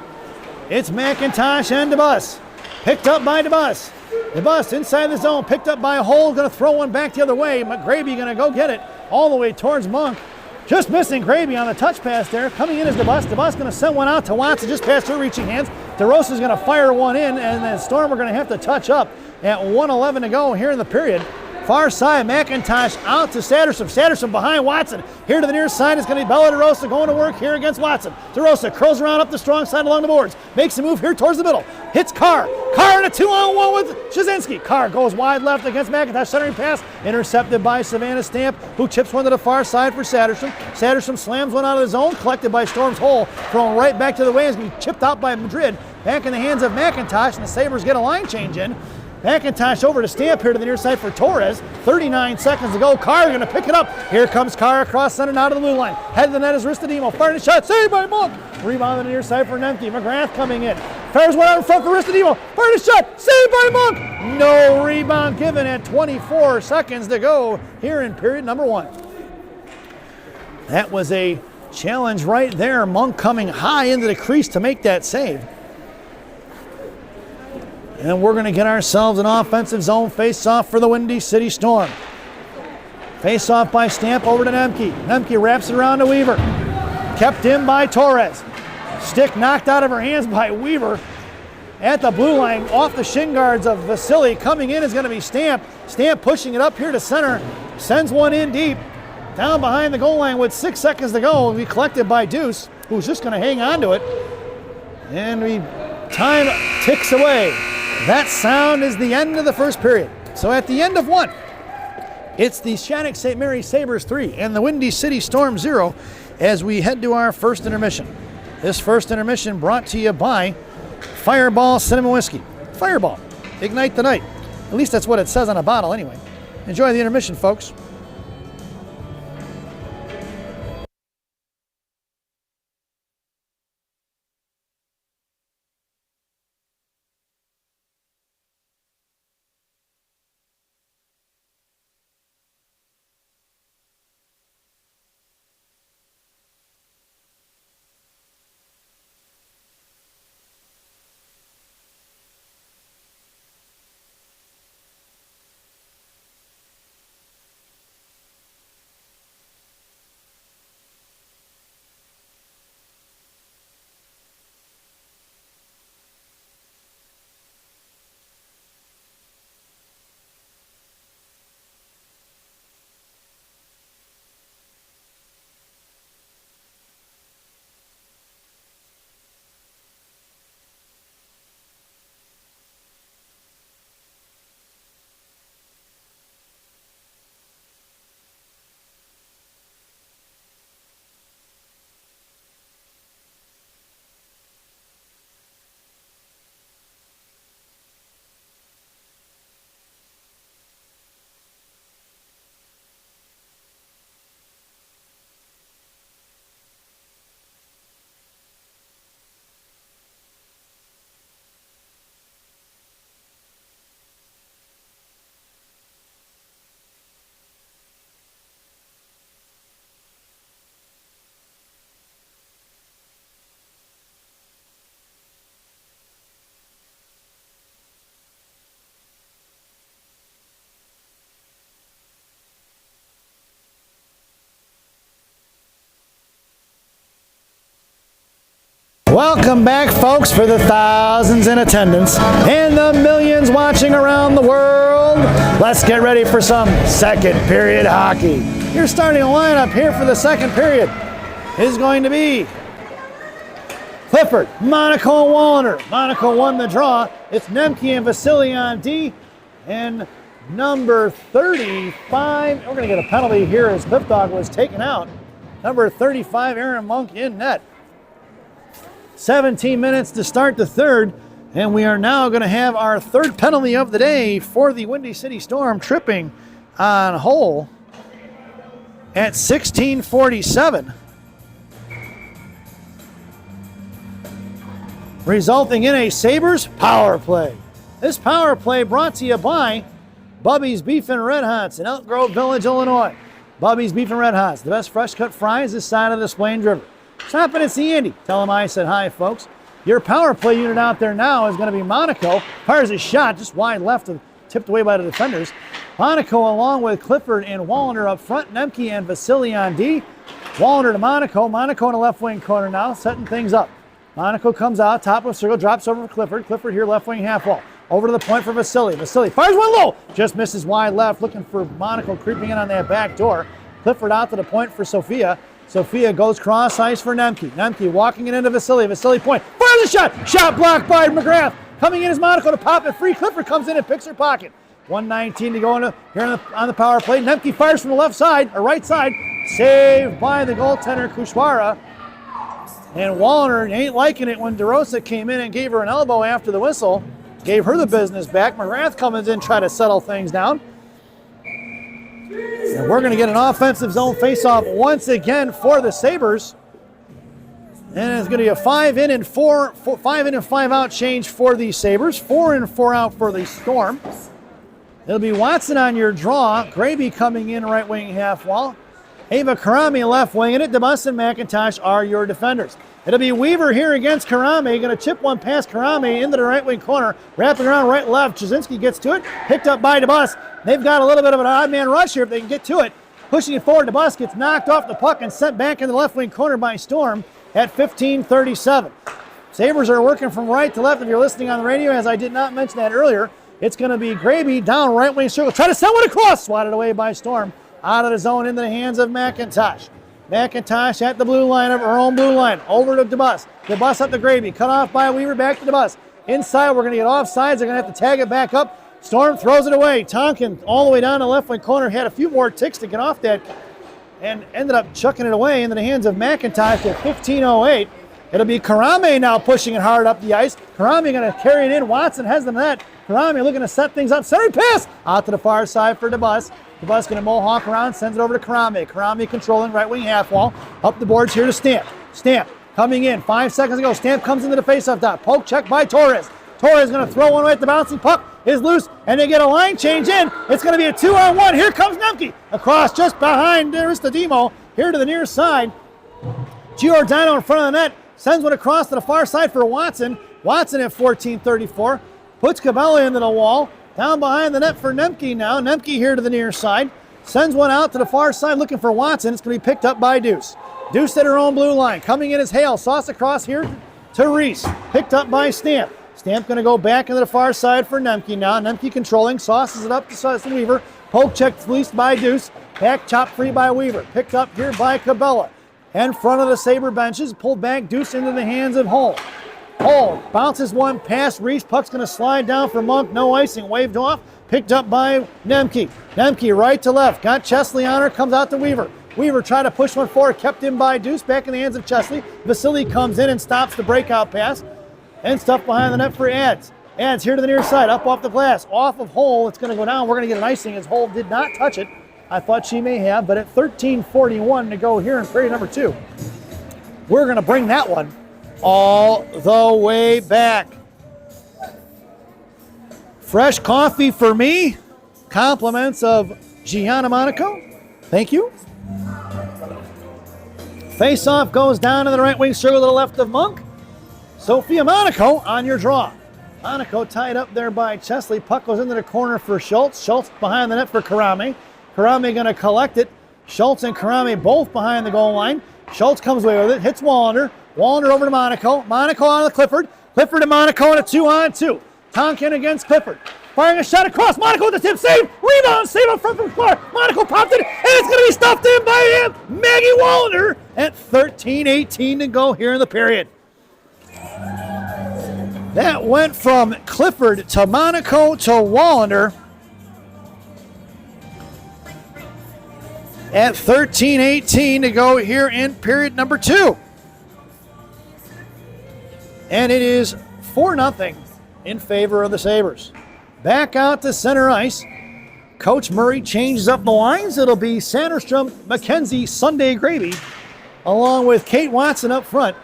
It's McIntosh and DeBus. Picked up by DeBus. DeBus inside the zone, picked up by Hole, going to throw one back the other way. McGravy going to go get it all the way towards Monk. Just missing Gravy on the touch pass there. Coming in is DeBus. DeBus going to send one out to Watson just past her reaching hands. DeRosa's going to fire one in, and then Storm are going to have to touch up at 1:11 to go here in the period. Far side, McIntosh out to Satterstrom. Satterstrom behind Watson. Here to the near side is going to be Bella DeRosa going to work here against Watson. DeRosa curls around up the strong side along the boards. Makes a move here towards the middle. Hits Carr. Carr in a 2-on-1 with Shazinski. Carr goes wide left against McIntosh. Centering pass intercepted by Savannah Stamp, who chips one to the far side for Satterstrom. Satterstrom slams one out of the zone, collected by Storm's Hole. Thrown right back to the way as he chipped out by Madrid. Back in the hands of McIntosh, and the Sabres get a line change in. McIntosh over to Stamp here to the near side for Torres. 39 seconds to go. Carr going to pick it up. Here comes Carr across center now to the blue line. Head of the net is Aristodemo. Firing a shot. Saved by Monk. Rebound on the near side for Nemke. McGrath coming in. Fires one out in front for Aristodemo. Firing a shot. Saved by Monk. No rebound given at 24 seconds to go here in period number 1. That was a challenge right there. Monk coming high into the crease to make that save. And we're going to get ourselves an offensive zone face-off for the Windy City Storm. Face-off by Stamp over to Nemke. Nemke wraps it around to Weaver. Kept in by Torres. Stick knocked out of her hands by Weaver. At the blue line, off the shin guards of Vasily. Coming in is going to be Stamp. Stamp pushing it up here to center. Sends one in deep. Down behind the goal line with 6 seconds to go. Will be collected by Deuce, who's just going to hang on to it. And time ticks away. That sound is the end of the first period. So at the end of 1, it's the Shattuck St. Mary Sabres 3 and the Windy City Storm 0 as we head to our first intermission. This first intermission brought to you by Fireball Cinnamon Whiskey. Fireball, ignite the night. At least that's what it says on a bottle anyway. Enjoy the intermission, folks. Welcome back, folks, for the thousands in attendance and the millions watching around the world. Let's get ready for some second period hockey. Your starting lineup here for the second period is going to be Clifford, Monaco, and Wallner. Monaco won the draw. It's Nemke and Vasily on D. And number 35, we're going to get a penalty here as Cliff Dog was taken out. Number 35, Aaron Monk in net. 17 minutes to start the third, and we are now going to have our third penalty of the day for the Windy City Storm, tripping on hole at 16:47, resulting in a Sabres power play. This power play brought to you by Bubby's Beef and Red Hots in Elk Grove Village, Illinois. Bubby's Beef and Red Hots, the best fresh cut fries this side of the Plains River. Stop in and see Andy. Tell him I said hi, folks. Your power play unit out there now is going to be Monaco. Fires a shot just wide left and tipped away by the defenders. Monaco along with Clifford and Wallner up front. Nemke and Vasily on D. Wallner to Monaco. Monaco in the left wing corner now, setting things up. Monaco comes out, top of circle, drops over for Clifford. Clifford here, left wing half wall. Over to the point for Vasily. Vasily fires one low. Just misses wide left, looking for Monaco creeping in on that back door. Clifford out to the point for Sophia. Sophia goes cross ice for Nemke. Nemke walking it into Vasily. Vasily point. Fires a shot. Shot blocked by McGrath. Coming in is Monaco to pop it free. Clifford comes in and picks her pocket. 1:19 to go here on the power play. Nemke fires from the left side, or right side. Saved by the goaltender Kushwara. And Wallner ain't liking it when DeRosa came in and gave her an elbow after the whistle. Gave her the business back. McGrath comes in, try to settle things down. And we're going to get an offensive zone faceoff once again for the Sabres. And it's going to be a 5 in and 5 out change for the Sabres. 4 in, 4 out for the Storm. It'll be Watson on your draw. Graby coming in right wing half wall. Ava Karami left wing, and it. DeBus and McIntosh are your defenders. It'll be Weaver here against Karami. Going to chip one past Karami into the right wing corner. Wrapping around right left. Jasinski gets to it. Picked up by DeBus. They've got a little bit of an odd man rush here if they can get to it. Pushing it forward, DeBus gets knocked off the puck and sent back in the left wing corner by Storm at 15:37. Sabres are working from right to left if you're listening on the radio, as I did not mention that earlier. It's going to be Graby down right wing circle. Try to send one across. Swatted away by Storm. Out of the zone into the hands of McIntosh. McIntosh at the blue line of her own blue line. Over to DeBus. DeBus up to Graby. Cut off by Weaver. Back to DeBus. Inside, we're going to get offsides. They're going to have to tag it back up. Storm throws it away. Tonkin all the way down the left wing corner. Had a few more ticks to get off that and ended up chucking it away into the hands of McIntosh at 15:08. It'll be Karame now pushing it hard up the ice. Karame going to carry it in. Watson has the net. Karame looking to set things up. Center pass out to the far side for DeBus. DeBus going to mohawk around, sends it over to Karame. Karame controlling right wing half wall. Up the boards here to Stamp. Stamp coming in. 5 seconds ago. Stamp comes into the faceoff dot. Poke check by Torres. Torres going to throw one right. The bouncing puck is loose, and they get a line change in. It's going to be a 2-on-1. Here comes Nemke. Across just behind Aristodemo. Here to the near side. Giordano in front of the net. Sends one across to the far side for Watson. Watson at 14:34. Puts Cabela into the wall. Down behind the net for Nemke now. Nemke here to the near side. Sends one out to the far side looking for Watson. It's going to be picked up by Deuce. Deuce at her own blue line. Coming in is Hale. Sauce across here to Reese. Picked up by Stamp. Stamp going to go back into the far side for Nemke now. Nemke controlling. Sauces it up to Weaver. Poke check released by Deuce. Back chop free by Weaver. Picked up here by Cabela. In front of the Sabre benches. Pulled back Deuce into the hands of Hull. Hull bounces one past Reese. Puck's going to slide down for Monk. No icing. Waved off. Picked up by Nemke. Nemke right to left. Got Chesley on her. Comes out to Weaver. Weaver tried to push one forward. Kept in by Deuce. Back in the hands of Chesley. Vasily comes in and stops the breakout pass. And stuff behind the net for Ads. Ads here to the near side. Up off the glass. Off of Hull. It's going to go down. We're going to get an icing as Hull did not touch it. I thought she may have. But at 13:41 to go here in period number 2. We're going to bring that one all the way back. Fresh coffee for me. Compliments of Gianna Monaco. Thank you. Face-off goes down to the right wing circle to the left of Monk. Sophia Monaco on your draw. Monaco tied up there by Chesley. Puck goes into the corner for Schultz. Schultz behind the net for Karame. Karame going to collect it. Schultz and Karame both behind the goal line. Schultz comes away with it, hits Wallander. Wallander over to Monaco. Monaco on to Clifford. Clifford and Monaco in a 2-on-2. Tonkin against Clifford. Firing a shot across. Monaco with the tip. Save. Rebound. Save up front from Clark. Monaco popped it. And it's going to be stuffed in by him. Maggie Wallander at 13:18 to go here in the period. That went from Clifford to Monaco to Wallander. At 13:18 to go here in period number 2. And it is 4-0 in favor of the Sabres. Back out to center ice. Coach Murray changes up the lines. It'll be Sanderstrom, McKenzie, Sunday Gravy, along with Kate Watson up front.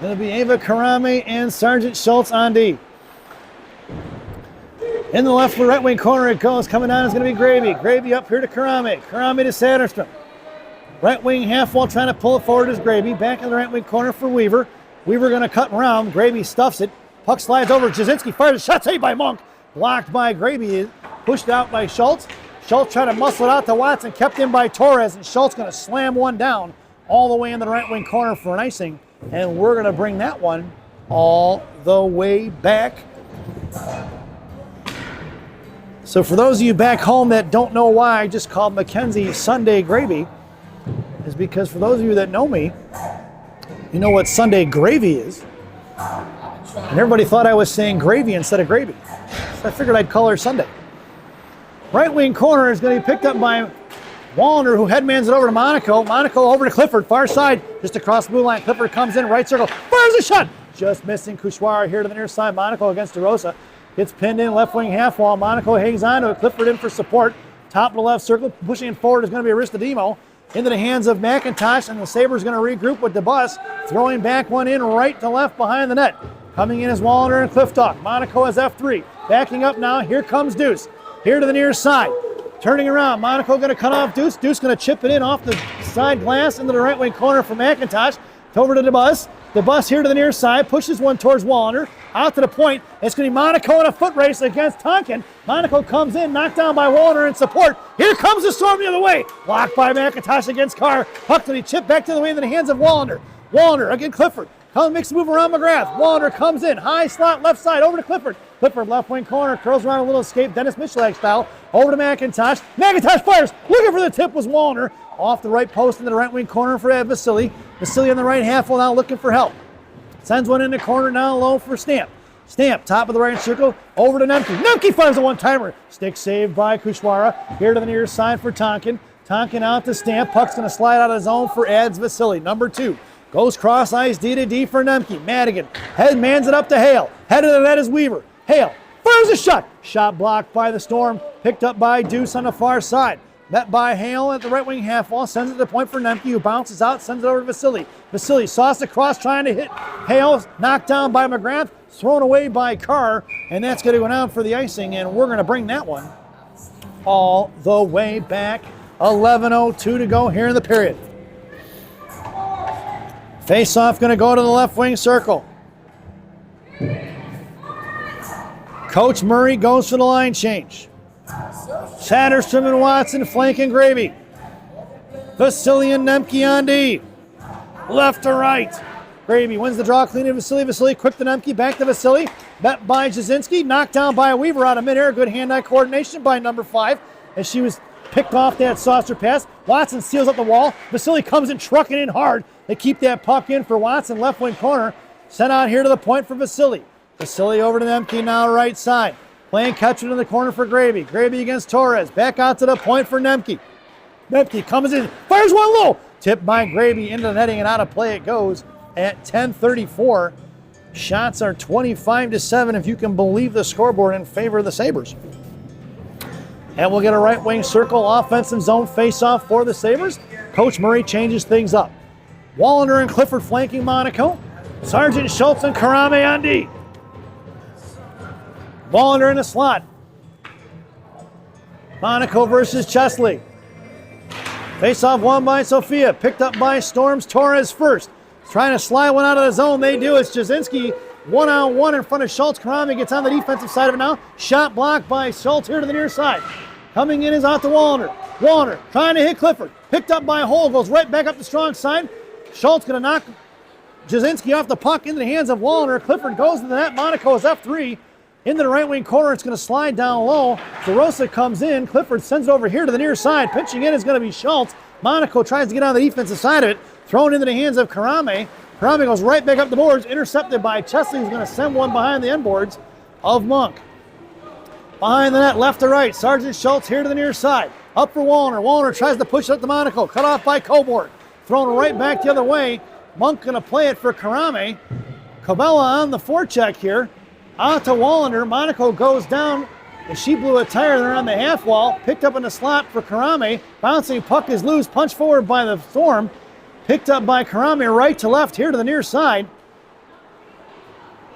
It'll be Ava Karame and Sergeant Schultz on D. In the left right wing corner it goes. Coming down is going to be Gravy. Gravy up here to Karame. Karame to Sanderstrom. Right wing half wall trying to pull it forward is Gravy. Back in the right wing corner for Weaver. Weaver going to cut around. Gravy stuffs it. Puck slides over. Jasinski fires a shot saved by Monk. Blocked by Gravy. Pushed out by Schultz. Schultz trying to muscle it out to Watson. Kept in by Torres. And Schultz going to slam one down all the way in the right wing corner for an icing. And we're going to bring that one all the way back. So for those of you back home that don't know why I just called McKenzie Sunday Gravy, is because for those of you that know me, you know what Sunday Gravy is. And everybody thought I was saying gravy instead of gravy. So I figured I'd call her Sunday. Right wing corner is going to be picked up by Wallander, who headmans it over to Monaco. Monaco over to Clifford, far side, just across the blue line. Clifford comes in, right circle, fires a shot. Just missing Kuchwara here to the near side. Monaco against DeRosa. Gets pinned in, left wing half wall. Monaco hangs on to it. Clifford in for support. Top of the left circle. Pushing it forward is going to be Aristodemo. Into the hands of McIntosh, and the Sabres going to regroup with DeBus. Throwing back one in right to left behind the net. Coming in is Wallander and Clifftop. Monaco has F3. Backing up now. Here comes Deuce. Here to the near side. Turning around. Monaco going to cut off Deuce. Deuce going to chip it in off the side glass into the right wing corner for McIntosh. Over to DeBus. DeBus here to the near side. Pushes one towards Wallander. Out to the point. It's going to be Monaco in a foot race against Tonkin. Monaco comes in. Knocked down by Wallander in support. Here comes the storm the other way. Blocked by McIntosh against Carr. Puck to be chipped back to the way into the hands of Wallander. Wallander again Clifford. Makes a move around McGrath. Wallander comes in. High slot left side over to Clifford. Clifford left wing corner. Curls around a little escape. Dennis Michalak style. Over to McIntosh. McIntosh fires. Looking for the tip was Wallander. Off the right post into the right wing corner for Ed Vasily. Vasily on the right half wall now looking for help. Sends one in the corner now low for Stamp. Stamp, top of the right circle, over to Nemke. Nemke fires a one-timer. Stick saved by Kuchwara. Here to the near side for Tonkin. Tonkin out to Stamp. Puck's going to slide out of zone for Ads Vasily. Number 2. Goes cross ice, D to D for Nemke. Madigan headmans it up to Hale. Head of the net is Weaver. Hale fires a shot. Shot blocked by the Storm. Picked up by Deuce on the far side. Met by Hale at the right wing half wall. Sends it to the point for Nemke, who bounces out. Sends it over to Vasily. Vasily sauced across trying to hit Hale. Knocked down by McGrath. Thrown away by Carr. And that's going to go down for the icing. And we're going to bring that one all the way back. 11:02 to go here in the period. Face-off going to go to the left wing circle. Coach Murray goes for the line change. Satterstrom and Watson flanking Gravy. Vasily and Nemke on D. Left to right. Gravy wins the draw clean to Vasily. Vasily quick to Nemke. Back to Vasily. Met by Jasinski. Knocked down by Weaver out of midair. Good hand-eye coordination by number 5 as she was picked off that saucer pass. Watson seals up the wall. Vasily comes in trucking in hard. They keep that puck in for Watson. Left wing corner. Sent out here to the point for Vasily. Vasily over to Nemke now right side. Playing catcher in the corner for Gravy. Gravy against Torres. Back out to the point for Nemke. Nemke comes in. Fires one low. Tipped by Gravy into the netting and out of play it goes at 10:34. Shots are 25-7 if you can believe the scoreboard in favor of the Sabres. And we'll get a right wing circle offensive zone face-off for the Sabres. Coach Murray changes things up. Wallander and Clifford flanking Monaco. Sergeant Schultz and Karame on D. Wallander in the slot. Monaco versus Chesley. Face-off won by Sophia. Picked up by Storms. Torres first. Trying to slide one out of the zone. They do. It's Jasinski. One-on-one in front of Schultz. Karame gets on the defensive side of it now. Shot blocked by Schultz here to the near side. Coming in is out to Wallander. Wallner trying to hit Clifford. Picked up by Hole, goes right back up the strong side. Schultz going to knock Jasinski off the puck into the hands of Wallner. Clifford goes to the net. Monaco is F3 into the right wing corner. It's going to slide down low. DeRosa comes in. Clifford sends it over here to the near side. Pitching in is going to be Schultz. Monaco tries to get on the defensive side of it. Thrown into the hands of Karame. Karame goes right back up the boards. Intercepted by Chesley, who's going to send one behind the end boards of Monk. Behind the net, left to right. Sergeant Schultz here to the near side. Up for Wallner. Wallner tries to push it up to Monaco. Cut off by Coburn. Thrown right back the other way. Monk going to play it for Karame. Cabela on the forecheck here. Out to Wallner. Monaco goes down. And she blew a tire there on the half wall. Picked up in the slot for Karame. Bouncing puck is loose. Punched forward by the Storm. Picked up by Karame right to left here to the near side.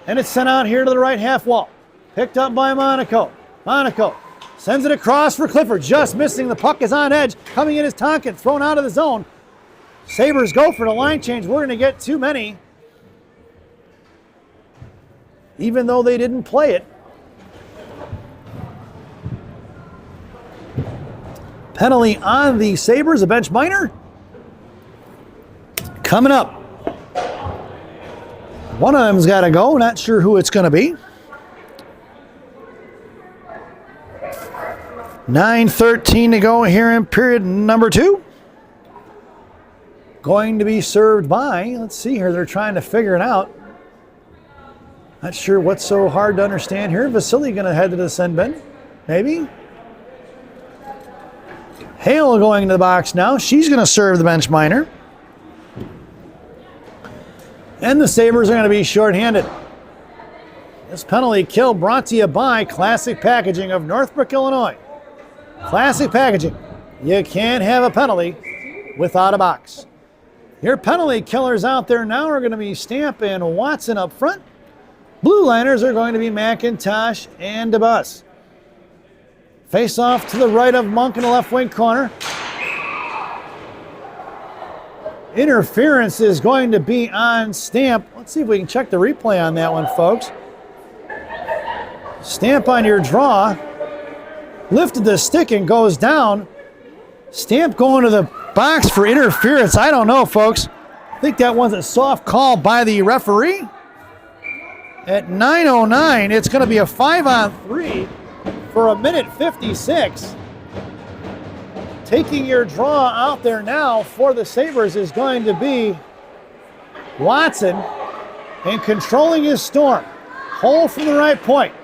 And it's sent out here to the right half wall. Picked up by Monaco. Monaco sends it across for Clifford. Just missing. The puck is on edge. Coming in is Tonkin. Thrown out of the zone. Sabres go for the line change. We're going to get too many. Even though they didn't play it. Penalty on the Sabres. A bench minor. Coming up. One of them's got to go. Not sure who it's going to be. 9:13 to go here in period number 2. Going to be served by, let's see here, they're trying to figure it out. Not sure what's so hard to understand here. Vasily going to head to the send bin, maybe. Hale going to the box now. She's going to serve the bench minor. And the Sabres are going to be shorthanded. This penalty kill brought to you by Classic Packaging of Northbrook, Illinois. Classic Packaging. You can't have a penalty without a box. Your penalty killers out there now are going to be Stamp and Watson up front. Blue liners are going to be McIntosh and DeBus. Face off to the right of Monk in the left wing corner. Interference is going to be on Stamp. Let's see if we can check the replay on that one, folks. Stamp on your draw. Lifted the stick and goes down. Stamp going to the box for interference. I don't know, folks. I think that one's a soft call by the referee. At 9:09, it's going to be a 5-on-3 for a minute 56. Taking your draw out there now for the Sabres is going to be Watson, and controlling his Storm. Hole from the right point.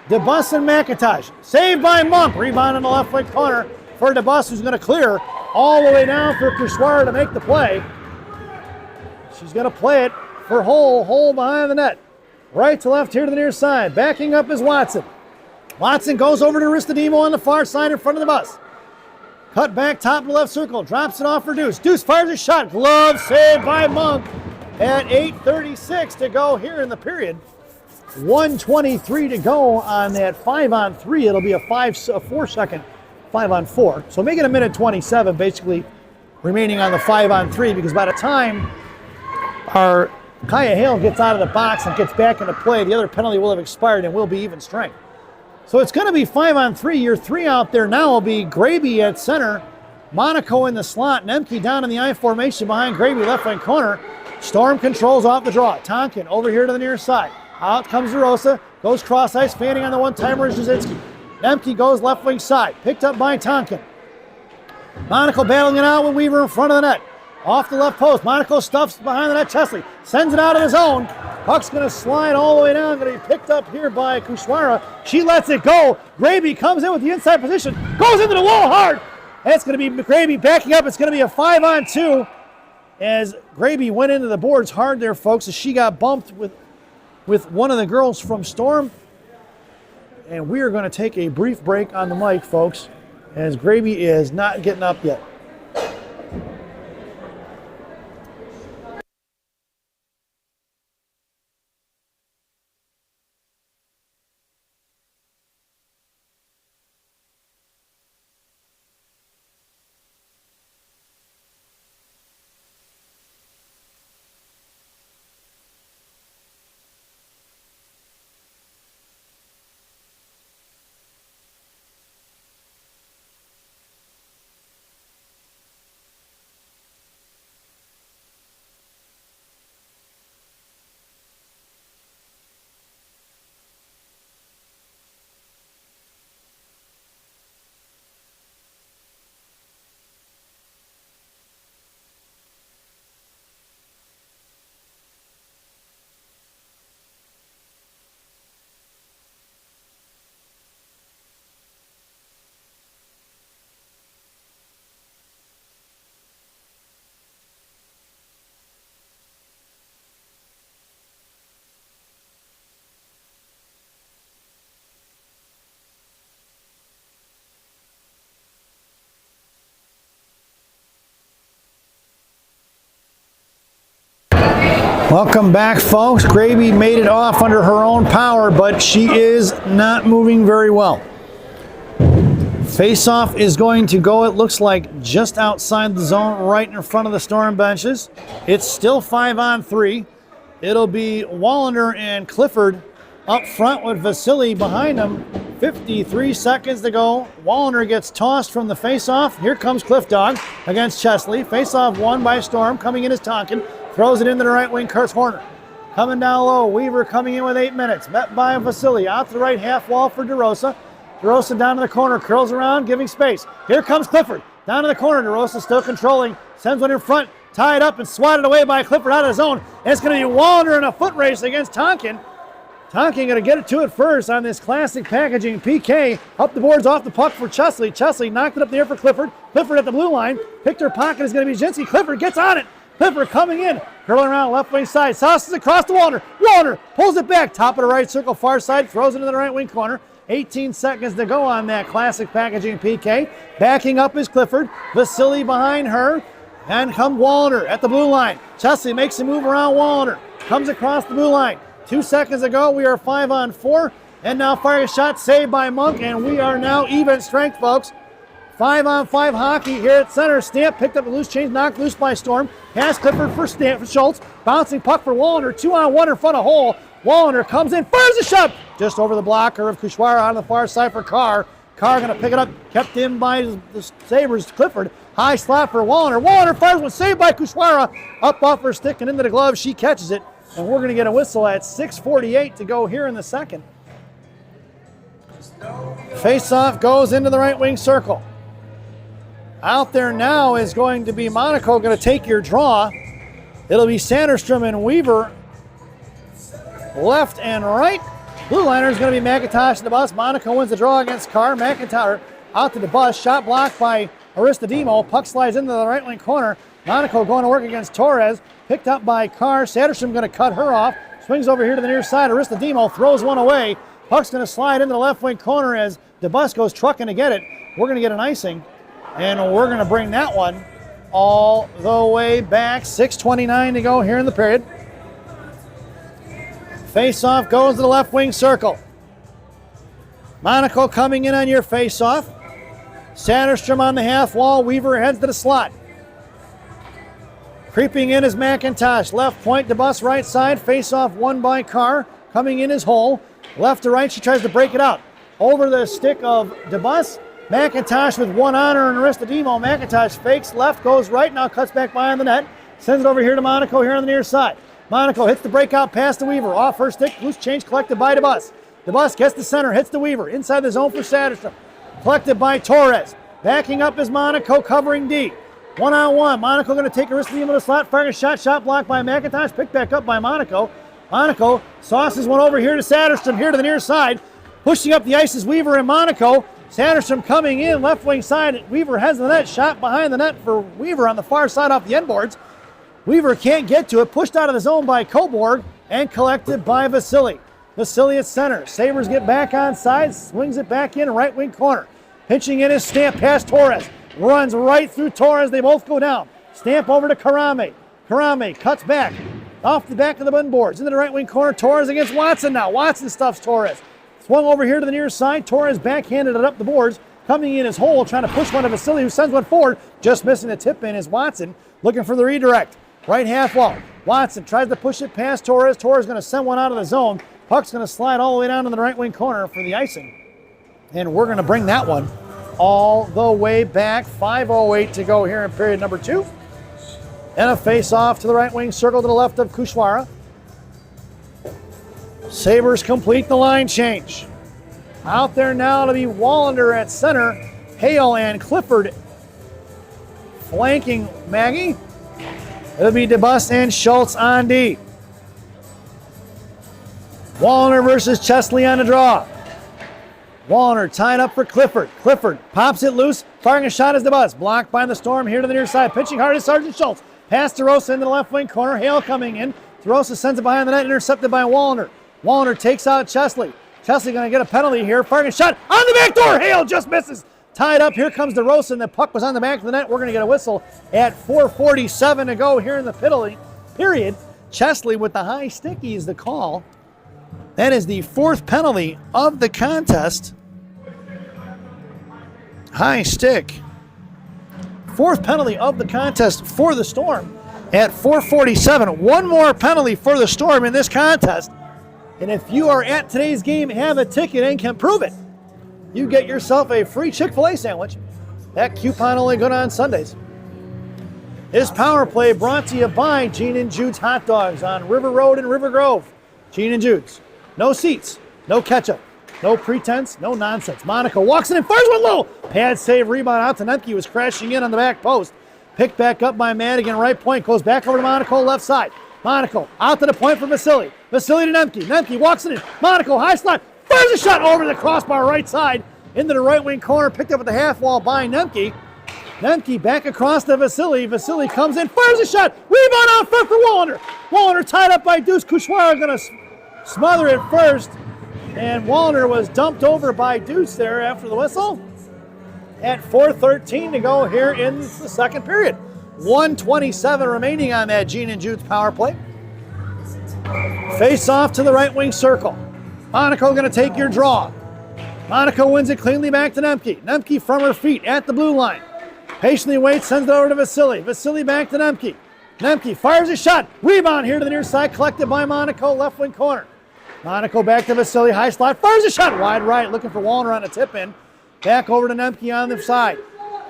DeBus and McIntosh. Saved by Monk. Rebound in the left wing corner for DeBus, who's going to clear all the way down for Kushwara to make the play. She's going to play it for Hole. Hole behind the net. Right to left here to the near side. Backing up is Watson. Watson goes over to Ristadimo on the far side in front of the bus. Cut back top of the left circle. Drops it off for Deuce. Deuce fires a shot. Glove saved by Monk at 8:36 to go here in the period. 1:23 to go on that 5-on-3. It'll be a 4-second 5-on-4. So make it a minute 27 basically remaining on the 5-on-3, because by the time our Kaya Hale gets out of the box and gets back into play, the other penalty will have expired and will be even strength. So it's going to be 5-on-3. Your 3 out there now will be Graby at center, Monaco in the slot, Nemke down in the I formation behind Graby, left wing corner. Storm controls off the draw. Tonkin over here to the near side. Out comes DeRosa, goes cross ice, fanning on the one-timer is Jasinski. Nemke goes left wing side, picked up by Tonkin. Monaco battling it out with Weaver in front of the net. Off the left post, Monaco stuffs behind the net. Chesley sends it out of his own. Puck's going to slide all the way down, going to be picked up here by Kushwara. She lets it go. Graby comes in with the inside position, goes into the wall hard. That's going to be Graby backing up. It's going to be a 5-on-2 as Graby went into the boards hard there, folks, as she got bumped with one of the girls from Storm. And we are going to take a brief break on the mic, folks, as Graby is not getting up yet. Welcome back, folks. Gravy made it off under her own power, but she is not moving very well. Face-off is going to go, it looks like, just outside the zone, right in front of the Storm benches. It's still 5-on-3. It'll be Wallander and Clifford up front with Vasily behind them. 53 seconds to go. Wallander gets tossed from the face-off. Here comes Cliff Dog against Chesley. Face-off won by Storm. Coming in is Tonkin. Throws it into the right wing, Kurt's corner. Coming down low, Weaver coming in with 8 minutes. Met by Vasily. Out to the right half wall for DeRosa. DeRosa down to the corner, curls around, giving space. Here comes Clifford. Down to the corner, DeRosa still controlling. Sends one in front, tied up and swatted away by Clifford out of the zone. And it's going to be Wallander in a foot race against Tonkin. Tonkin going to get it to it first on this classic packaging PK. Up the boards off the puck for Chesley. Chesley knocked it up in the air for Clifford. Clifford at the blue line. Picked her pocket is going to be Jinsky. Clifford gets on it. Clifford coming in, curling around left wing side. Sauces across to Wallander. Wallander pulls it back. Top of the right circle, far side. Throws it into the right wing corner. 18 seconds to go on that classic packaging PK. Backing up is Clifford. Vasily behind her. And come Wallander at the blue line. Chesley makes a move around Wallander. Comes across the blue line. 2 seconds ago, we are 5-on-4. And now firing a shot saved by Monk. And we are now even strength, folks. 5-on-5 hockey here at center. Stamp picked up a loose change, knocked loose by Storm. Pass Clifford for Schultz. Bouncing puck for Wallander. 2-on-1 in front of hole. Wallander comes in, fires a shot. Just over the blocker of Kushwara on the far side for Carr. Carr going to pick it up. Kept in by the Sabres. Clifford. High slot for Wallander. Wallander fires one, saved by Kushwara. Up off her stick and into the glove. She catches it. And we're going to get a whistle at 6:48 to go here in the second. Face-off goes into the right wing circle. Out there now is going to be Monaco going to take your draw. It'll be Sanderstrom and Weaver left and right. Blue liner is going to be McIntosh and DeBus. Monaco wins the draw against Carr. McIntyre out to DeBus. Shot blocked by Aristodemo. Puck slides into the right wing corner. Monaco going to work against Torres. Picked up by Carr. Sanderstrom going to cut her off. Swings over here to the near side. Aristodemo throws one away. Puck's going to slide into the left wing corner as DeBus goes trucking to get it. We're going to get an icing. And we're going to bring that one all the way back. 6:29 to go here in the period. Face-off goes to the left wing circle. Monaco coming in on your face-off. Sanderstrom on the half wall. Weaver heads to the slot. Creeping in is McIntosh. Left point, DeBus right side. Face-off won by Carr. Coming in is Hole. Left to right, she tries to break it out. Over the stick of DeBus. McIntosh with one on her and Aristodemo. McIntosh fakes left, goes right, now cuts back behind the net. Sends it over here to Monaco here on the near side. Monaco hits the breakout pass to Weaver. Off her stick, loose change collected by DeBus. DeBus gets the center, hits the Weaver. Inside the zone for Sanderstrom. Collected by Torres. Backing up is Monaco, covering D. 1-on-1. Monaco going to take Aristodemo to the slot, firing a shot blocked by McIntosh. Picked back up by Monaco. Monaco sauces one over here to Sanderstrom, here to the near side. Pushing up the ice is Weaver and Monaco. Sanderstrom coming in, left wing side. Weaver has the net, shot behind the net for Weaver on the far side off the end boards. Weaver can't get to it, pushed out of the zone by Coburg and collected by Vasily. Vasily at center. Sabres get back on side, swings it back in, right wing corner. Pinching in his Stamp past Torres. Runs right through Torres, they both go down. Stamp over to Karame. Karame cuts back, off the back of the button boards, into the right wing corner. Torres against Watson now. Watson stuffs Torres. Swung over here to the near side. Torres backhanded it up the boards. Coming in his hole, trying to push one to Vasily, who sends one forward. Just missing the tip in is Watson, looking for the redirect. Right half wall. Watson tries to push it past Torres. Torres going to send one out of the zone. Puck's going to slide all the way down to the right wing corner for the icing. And we're going to bring that one all the way back. 5:08 to go here in period number 2. And a face-off to the right wing circle to the left of Kushwara. Sabres complete the line change. Out there now to be Wallander at center. Hale and Clifford flanking Maggie. It'll be DeBus and Schultz on D. Wallander versus Chesley on the draw. Wallander tied up for Clifford. Clifford pops it loose. Firing a shot is DeBus. Blocked by the Storm here to the near side. Pitching hard is Sergeant Schultz. Pass to Rosa into the left wing corner. Hale coming in. Rosa sends it behind the net. Intercepted by Wallander. Wallander takes out Chesley. Chesley going to get a penalty here. Firing a shot on the back door. Hale just misses. Tied up. Here comes DeRosa, and the puck was on the back of the net. We're going to get a whistle at 4:47 to go here in the period. Chesley with the high sticky is the call. That is the 4th penalty of the contest. High stick. 4th penalty of the contest for the Storm at 4:47. One more penalty for the Storm in this contest. And if you are at today's game, have a ticket, and can prove it, you get yourself a free Chick-fil-A sandwich. That coupon only good on Sundays. This power play brought to you by Gene and Jude's Hot Dogs on River Road in River Grove. Gene and Jude's. No seats, no ketchup, no pretense, no nonsense. Monaco walks in and fires one low. Pad save, rebound out to Nemke, was crashing in on the back post. Picked back up by Madigan, right point, goes back over to Monaco, left side. Monaco out to the point for Vasily. Vasily to Nemke. Nemke walks it in. Monaco, high slot, fires a shot over the crossbar right side into the right wing corner, picked up at the half wall by Nemke. Nemke back across to Vasily. Vasily comes in, fires a shot. Rebound out front for Wallner. Wallner tied up by Deuce. Kushwara going to smother it first. And Wallner was dumped over by Deuce there after the whistle. At 4:13 to go here in the second period. 1:27 remaining on that Gene and Jude's power play. Face off to the right wing circle. Monaco going to take your draw. Monaco wins it cleanly back to Nemke. Nemke from her feet at the blue line. Patiently waits, sends it over to Vasily. Vasily back to Nemke. Nemke fires a shot. Rebound here to the near side, collected by Monaco, left wing corner. Monaco back to Vasily, high slot, fires a shot. Wide right, looking for Wallner on a tip-in. Back over to Nemke on the side.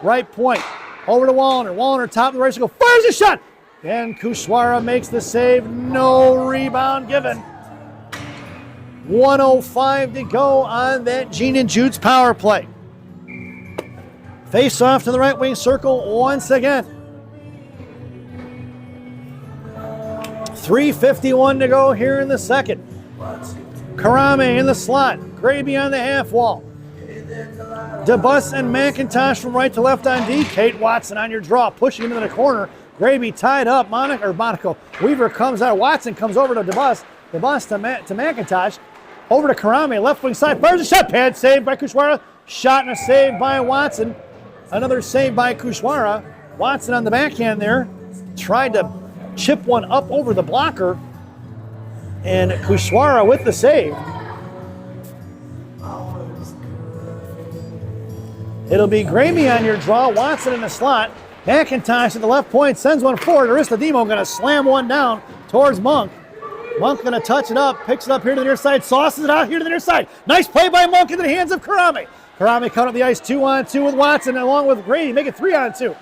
Right point, over to Wallner. Wallner, top of the right circle, fires a shot. And Kushwara makes the save. No rebound given. 1:05 to go on that Gene and Jude's power play. Face off to the right wing circle once again. 3:51 to go here in the second. Karame in the slot. Graby on the half wall. DeBus and McIntosh from right to left on D. Kate Watson on your draw, pushing him into the corner. Graby tied up. Monaco. Weaver comes out. Watson comes over to DeBus. DeBus to McIntosh. Over to Karame, left wing side. Fires a shot. Pad save by Kushwara. Shot and a save by Watson. Another save by Kushwara. Watson on the backhand there. Tried to chip one up over the blocker. And Kushwara with the save. It'll be Gramey on your draw. Watson in the slot. McIntosh at the left point. Sends one forward. Aristodemo going to slam one down towards Monk. Monk going to touch it up. Picks it up here to the near side. Sauces it out here to the near side. Nice play by Monk into the hands of Karame. Karame coming up the ice 2-on-2 with Watson along with Graby. Make it 3-on-2.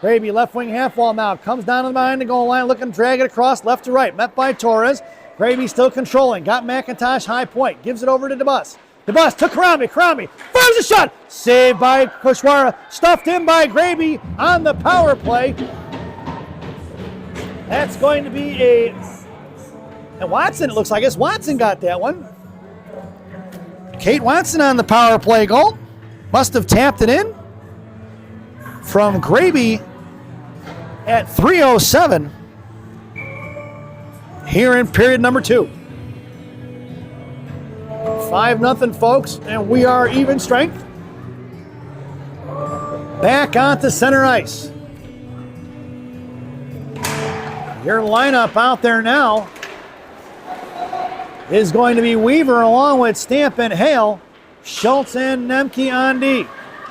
Graby left wing half wall now. Comes down behind the goal line. Looking to drag it across left to right. Met by Torres. Graby still controlling. Got McIntosh high point. Gives it over to DeBus. DeBus to Karame. Karame fires a shot. Saved by Kushwara. Stuffed in by Graby on the power play. That's going to be a... And Watson, it looks like Watson got that one. Kate Watson on the power play goal. Must have tapped it in. From Graby at 3:07 here in period number 2. 5-0, folks, and we are even strength. Back onto center ice. Your lineup out there now is going to be Weaver along with Stamp and Hale. Schultz and Nemke on D.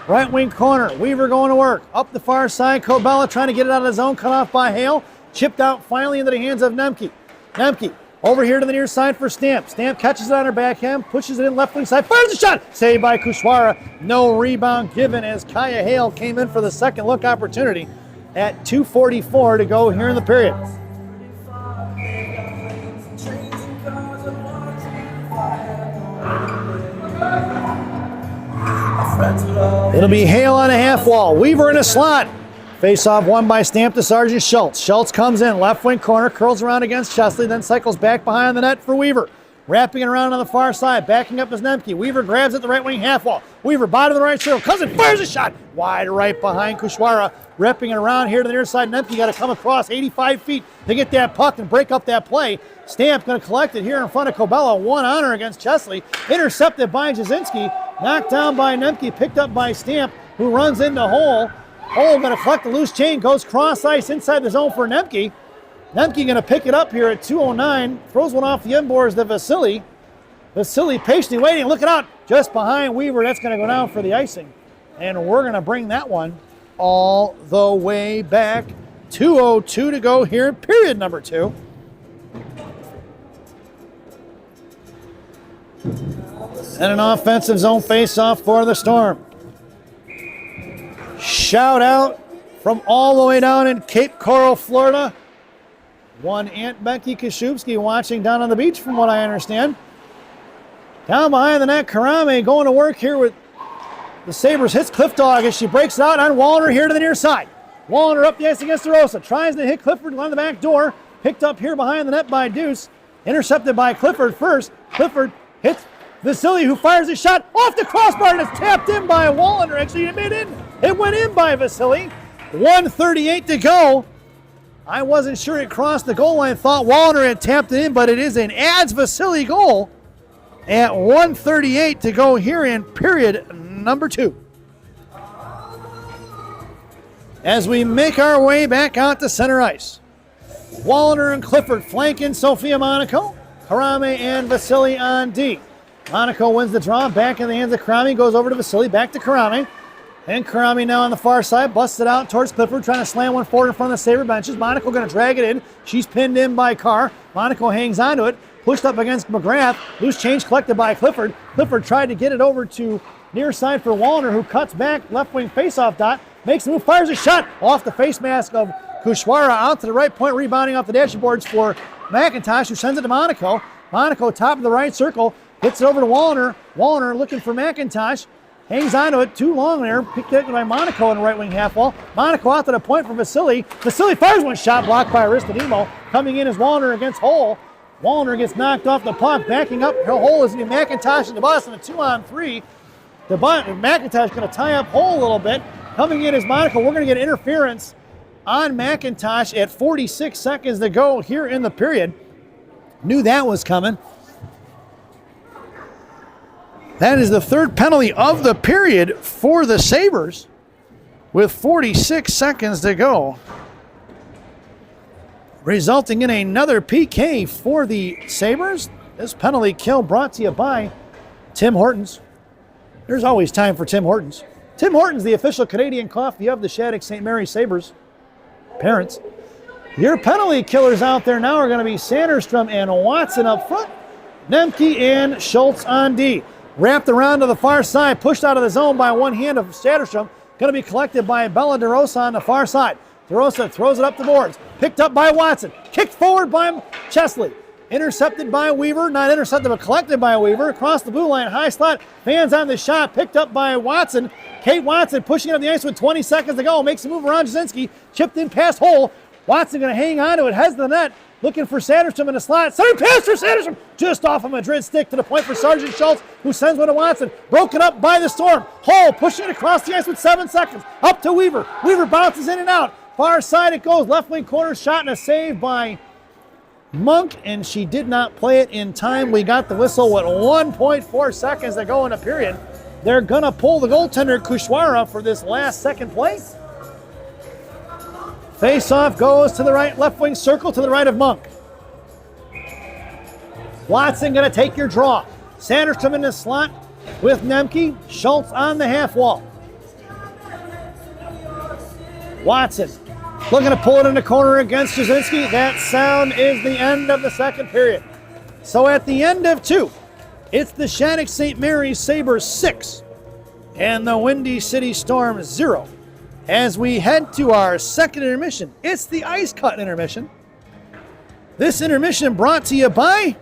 Right wing corner, Weaver going to work. Up the far side, Kobella trying to get it out of the zone, cut off by Hale. Chipped out finally into the hands of Nemke. Nemke over here to the near side for Stamp. Stamp catches it on her backhand, pushes it in left wing side, fires a shot. Saved by Kushwara. No rebound given as Kaya Hale came in for the second look opportunity at 2:44 to go here in the period. It'll be Hale on a half wall. Weaver in a slot. Face-off won by Stamp to Sergeant Schultz. Schultz comes in, left wing corner, curls around against Chesley, then cycles back behind the net for Weaver. Wrapping it around on the far side, backing up is Nemke. Weaver grabs at the right wing half wall. Weaver, bottom of the right circle, Cousin fires a shot. Wide right behind Kushwara. Wrapping it around here to the near side. Nemke got to come across 85 feet to get that puck and break up that play. Stamp going to collect it here in front of Kobella. One on her against Chesley. Intercepted by Jasinski. Knocked down by Nemke, picked up by Stamp, who runs into Hole. Hole going to collect the loose chain, goes cross ice inside the zone for Nemke. Nemke going to pick it up here at 2:09. Throws one off the end boards to Vasily. Vasily patiently waiting. Looking out just behind Weaver. That's going to go down for the icing. And we're going to bring that one all the way back. 2:02 to go here in period number 2. And an offensive zone face-off for the Storm. Shout out from all the way down in Cape Coral, Florida. One Aunt Becky Kashubski watching down on the beach, from what I understand. Down behind the net, Karame going to work here with the Sabres. Hits Cliff Dog as she breaks it out on Wallner here to the near side. Wallner up the ice against DeRosa. Tries to hit Clifford on the back door. Picked up here behind the net by Deuce. Intercepted by Clifford first. Clifford hits Vasily, who fires a shot off the crossbar, and it's tapped in by Wallner. Actually, it went in by Vasily. 1:38 to go. I wasn't sure it crossed the goal line. Thought Wallner had tapped it in, but it is an adds Vasily goal at 1:38 to go here in period number 2. As we make our way back out to center ice, Wallner and Clifford flanking Sofia Monaco. Karame and Vasily on D. Monaco wins the draw, back in the hands of Karame, goes over to Vasily, back to Karame. And Karame now on the far side, busts it out towards Clifford, trying to slam one forward in front of the Sabre benches. Monaco going to drag it in. She's pinned in by Carr. Monaco hangs onto it, pushed up against McGrath. Loose change collected by Clifford. Clifford tried to get it over to near side for Wallner, who cuts back, left wing faceoff dot, makes a move, fires a shot off the face mask of Kushwara out to the right point, rebounding off the dashboards for McIntosh, who sends it to Monaco. Monaco, top of the right circle, hits it over to Wallner. Wallner looking for McIntosh. Hangs onto it too long there. Picked up by Monaco in the right wing half wall. Monaco out to the point for Vasily. Vasily fires one shot, blocked by Aristodemo. Coming in is Wallner against Hull. Wallner gets knocked off the puck. Backing up, Hull is in McIntosh and DeBus in a 2-on-3. McIntosh going to tie up Hull a little bit. Coming in is Monaco. We're going to get interference on McIntosh at 46 seconds to go here in the period. Knew that was coming. That is the third penalty of the period for the Sabres with 46 seconds to go, resulting in another PK for the Sabres. This penalty kill brought to you by Tim Hortons. There's always time for Tim Hortons. Tim Hortons, the official Canadian coffee of the Shattuck St. Mary Sabres. Parents, your penalty killers out there now are going to be Sanderstrom and Watson up front. Nemke and Schultz on D. Wrapped around to the far side, pushed out of the zone by one hand of Satterstrom. Going to be collected by Bella DeRosa on the far side. DeRosa throws it up the boards. Picked up by Watson. Kicked forward by Chesley. Intercepted by Weaver. Not intercepted, but collected by Weaver. Across the blue line, high slot. Fans on the shot. Picked up by Watson. Kate Watson pushing up the ice with 20 seconds to go. Makes a move around Jasinski. Chipped in past Hull. Watson going to hang on to it. Heads to the net. Looking for Sanderstrom in the slot. Center pass for Sanderstrom. Just off a Madrid stick to the point for Sergeant Schultz, who sends one to Watson. Broken up by the Storm. Hull pushing it across the ice with 7 seconds. Up to Weaver. Weaver bounces in and out. Far side it goes. Left wing corner shot and a save by Monk. And she did not play it in time. We got the whistle with 1.4 seconds to go in a period. They're going to pull the goaltender Kushwara for this last second play. Face-off goes to the right, left wing circle to the right of Monk. Watson going to take your draw. Sanderstrom in the slot with Nemke. Schultz on the half wall. Watson looking to pull it in the corner against Jasinski. That sound is the end of the second period. So at the end of 2, it's the Shattuck St. Mary's Sabres 6 and the Windy City Storm 0. As we head to our second intermission, it's the Ice Cut intermission. This intermission brought to you by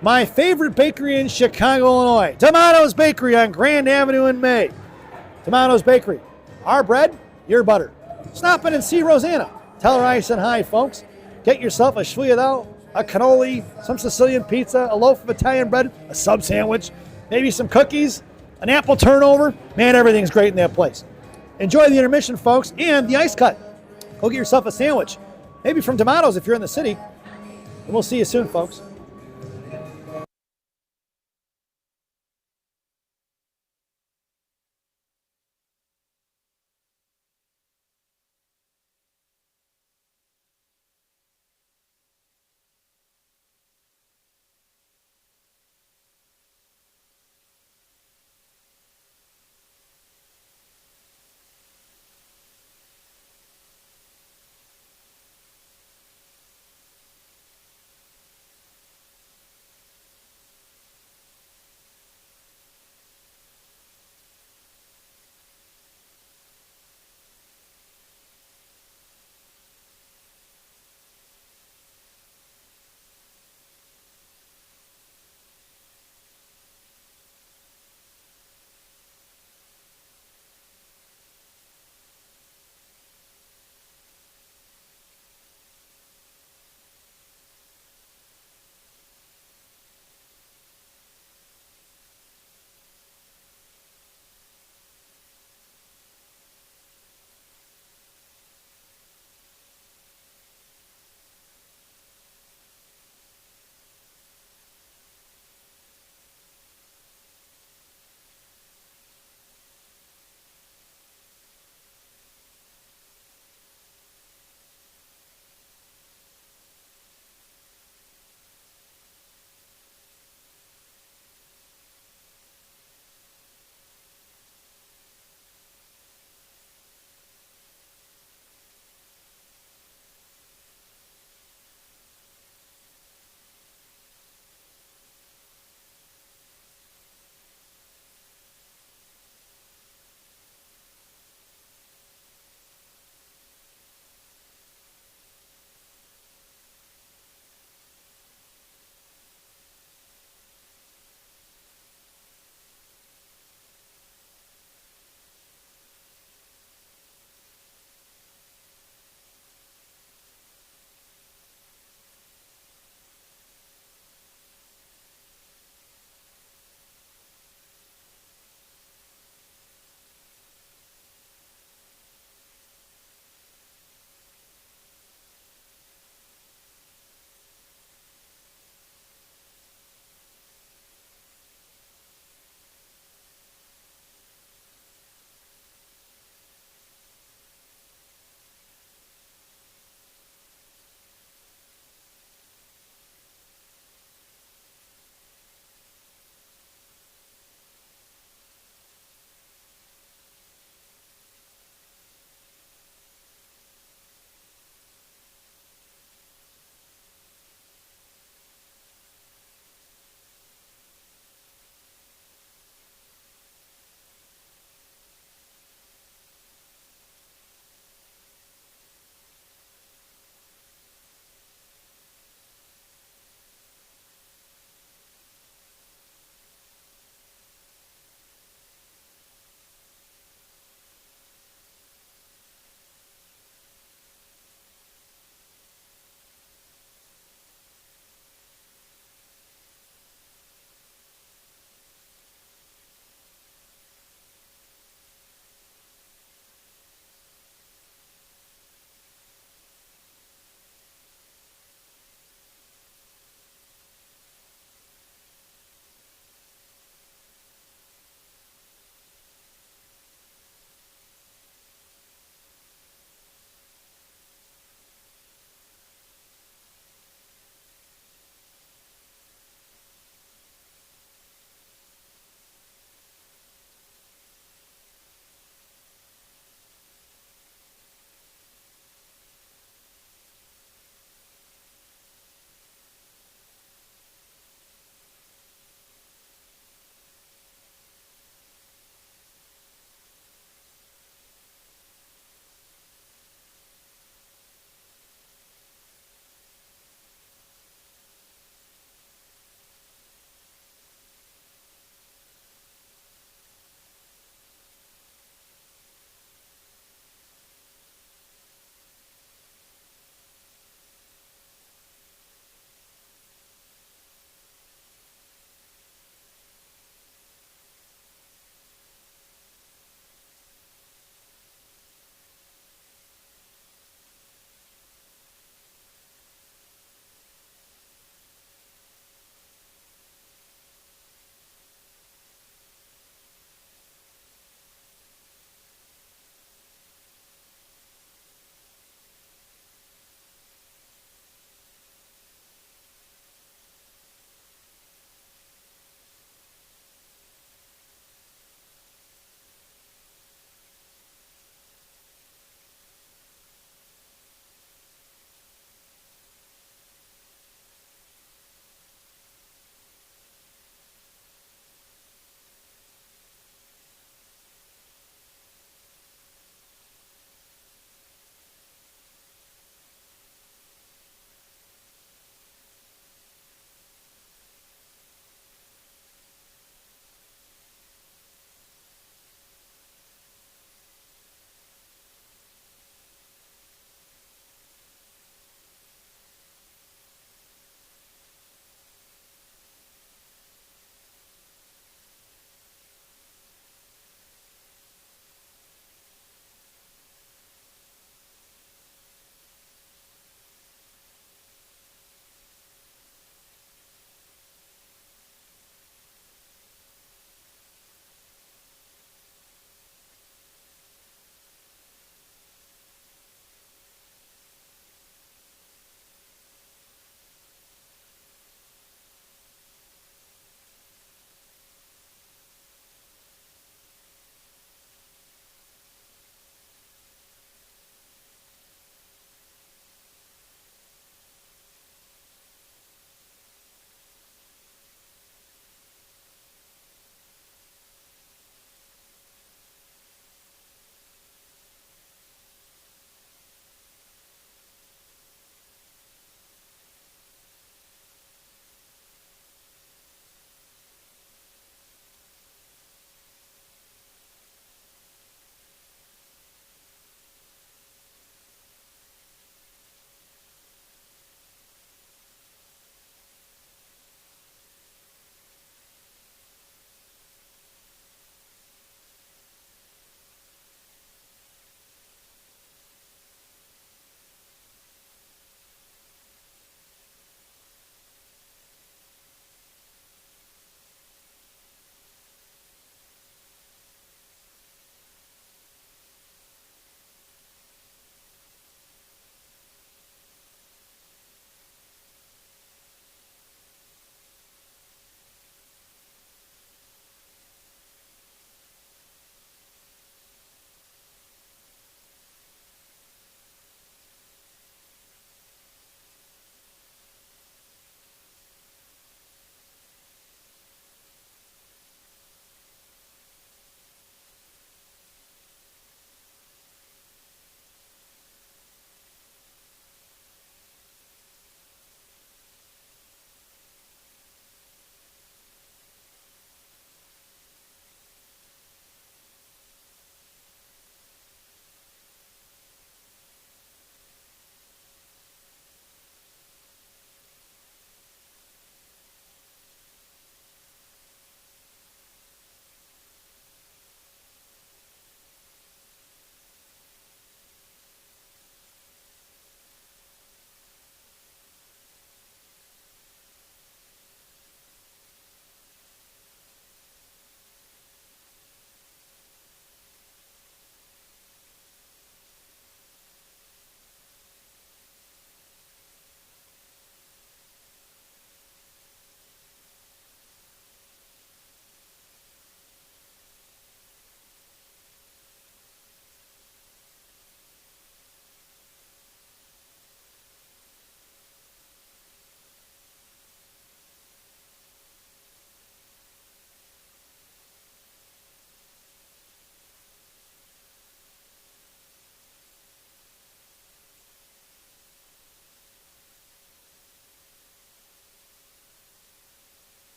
my favorite bakery in Chicago, Illinois, Tomato's Bakery on Grand Avenue in May. Tomato's Bakery, our bread, your butter. Stop in and see Rosanna. Tell her I said hi, folks. Get yourself a sfogliatelle, a cannoli, some Sicilian pizza, a loaf of Italian bread, a sub sandwich, maybe some cookies, an apple turnover. Man, everything's great in that place. Enjoy the intermission, folks, and the Ice Cut. Go get yourself a sandwich, maybe from Tomato's if you're in the city. And we'll see you soon, folks.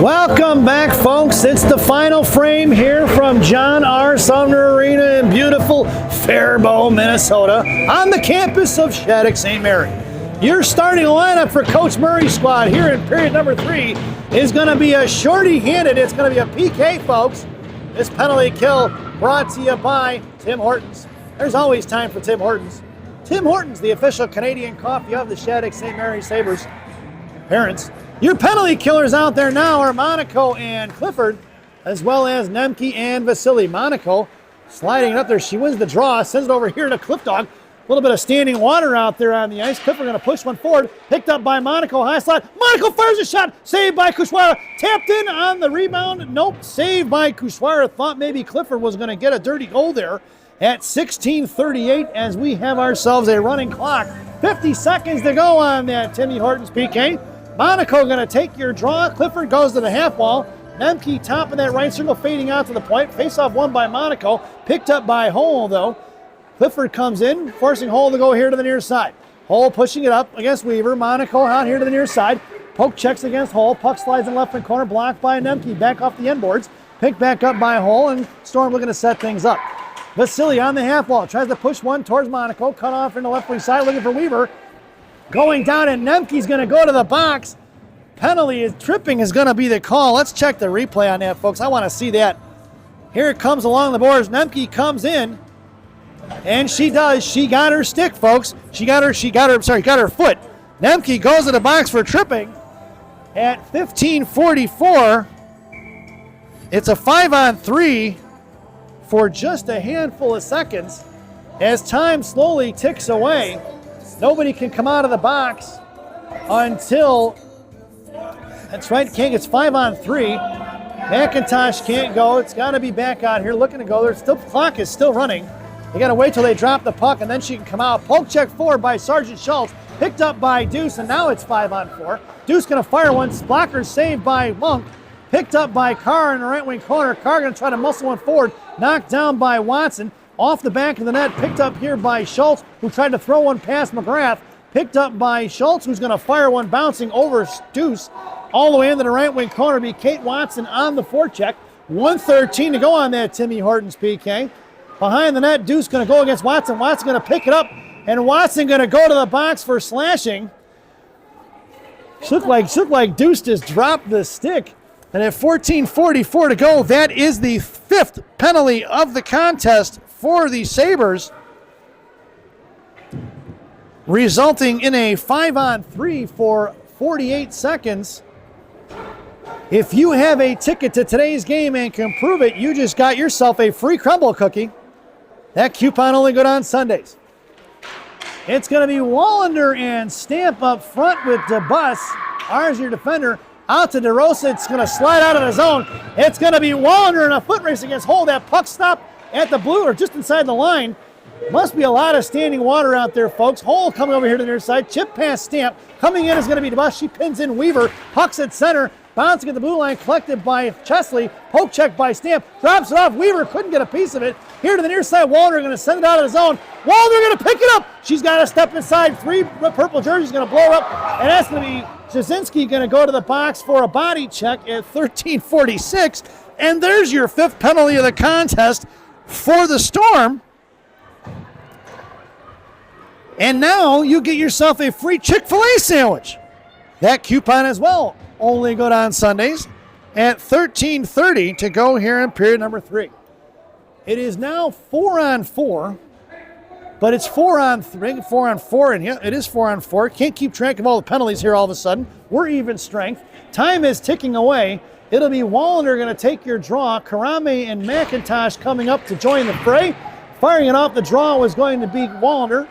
Welcome back, folks. It's the final frame here from John R. Sumner Arena in beautiful Faribault, Minnesota, on the campus of Shattuck St. Mary. Your starting lineup for Coach Murray's squad here in period number 3 is going to be a shorty-handed. It's going to be a PK, folks. This penalty kill brought to you by Tim Hortons. There's always time for Tim Hortons. Tim Hortons, the official Canadian coffee of the Shattuck St. Mary Sabres. Parents, your penalty killers out there now are Monaco and Clifford, as well as Nemke and Vasily. Monaco sliding it up there. She wins the draw, sends it over here to Cliff Dog. A little bit of standing water out there on the ice. Clifford going to push one forward. Picked up by Monaco. High slot. Monaco fires a shot. Saved by Kushwara. Tapped in on the rebound. Nope. Saved by Kushwara. Thought maybe Clifford was going to get a dirty goal there at 16:38 as we have ourselves a running clock. 50 seconds to go on that Timmy Hortons PK. Monaco going to take your draw. Clifford goes to the half wall. Nemke top of that right circle, fading out to the point. Face-off won by Monaco. Picked up by Hole, though. Clifford comes in, forcing Hole to go here to the near side. Hole pushing it up against Weaver. Monaco out here to the near side. Poke checks against Hole. Puck slides in left hand corner. Blocked by Nemke. Back off the end boards. Picked back up by Hole, and Storm looking to set things up. Vasily on the half wall. Tries to push one towards Monaco. Cut off in the left wing side looking for Weaver. Going down, and Nemke's going to go to the box. Penalty is tripping is going to be the call. Let's check the replay on that, folks. I want to see that. Here it comes along the boards. Nemke comes in. And she does. She got her stick, folks. She got her foot. Nemke goes to the box for tripping at 15:44. It's a 5-on-3 for just a handful of seconds. As time slowly ticks away, nobody can come out of the box until, that's right, it's 5-on-3. McIntosh can't go. It's got to be back out here looking to go. The clock is still running. You got to wait till they drop the puck, and then she can come out. Poke check forward by Sergeant Schultz. Picked up by Deuce, and now it's 5-on-4. Deuce going to fire one. Blocker saved by Monk. Picked up by Carr in the right wing corner. Carr going to try to muscle one forward. Knocked down by Watson. Off the back of the net. Picked up here by Schultz, who tried to throw one past McGrath. Picked up by Schultz, who's going to fire one bouncing over Deuce. All the way into the right wing corner be Kate Watson on the forecheck. 1:13 to go on that Timmy Hortons PK. Behind the net, Deuce going to go against Watson. Watson going to pick it up, and Watson going to go to the box for slashing. Looked like Deuce just dropped the stick. And at 14:44 to go, that is the 5th penalty of the contest for the Sabres, resulting in a 5-on-3 for 48 seconds. If you have a ticket to today's game and can prove it, you just got yourself a free crumble cookie. That coupon only good on Sundays. It's going to be Wallander and Stamp up front with DeBus. Ours, your defender, out to DeRosa. It's going to slide out of the zone. It's going to be Wallander in a foot race against Hole. That puck stop at the blue or just inside the line. Must be a lot of standing water out there, folks. Hole coming over here to the near side. Chip past Stamp. Coming in is going to be DeBus. She pins in Weaver. Puck's at center. Bouncing at the blue line, collected by Chesley. Poke check by Stamp. Drops it off. Weaver couldn't get a piece of it. Here to the near side, Wallner going to send it out of the zone. Wallner going to pick it up. She's got to step inside. 3 purple jerseys going to blow her up. And that's going to be Jasinski going to go to the box for a body check at 13:46. And there's your 5th penalty of the contest for the Storm. And now you get yourself a free Chick-fil-A sandwich. That coupon as well. Only good on Sundays at 13:30 to go here in period number 3. It is now 4-on-4, but it's 4-on-3, 4-on-4, and yeah, it is 4-on-4. Can't keep track of all the penalties here all of a sudden. We're even strength. Time is ticking away. It'll be Wallander going to take your draw. Karame and McIntosh coming up to join the fray. Firing it off the draw was going to be Wallander.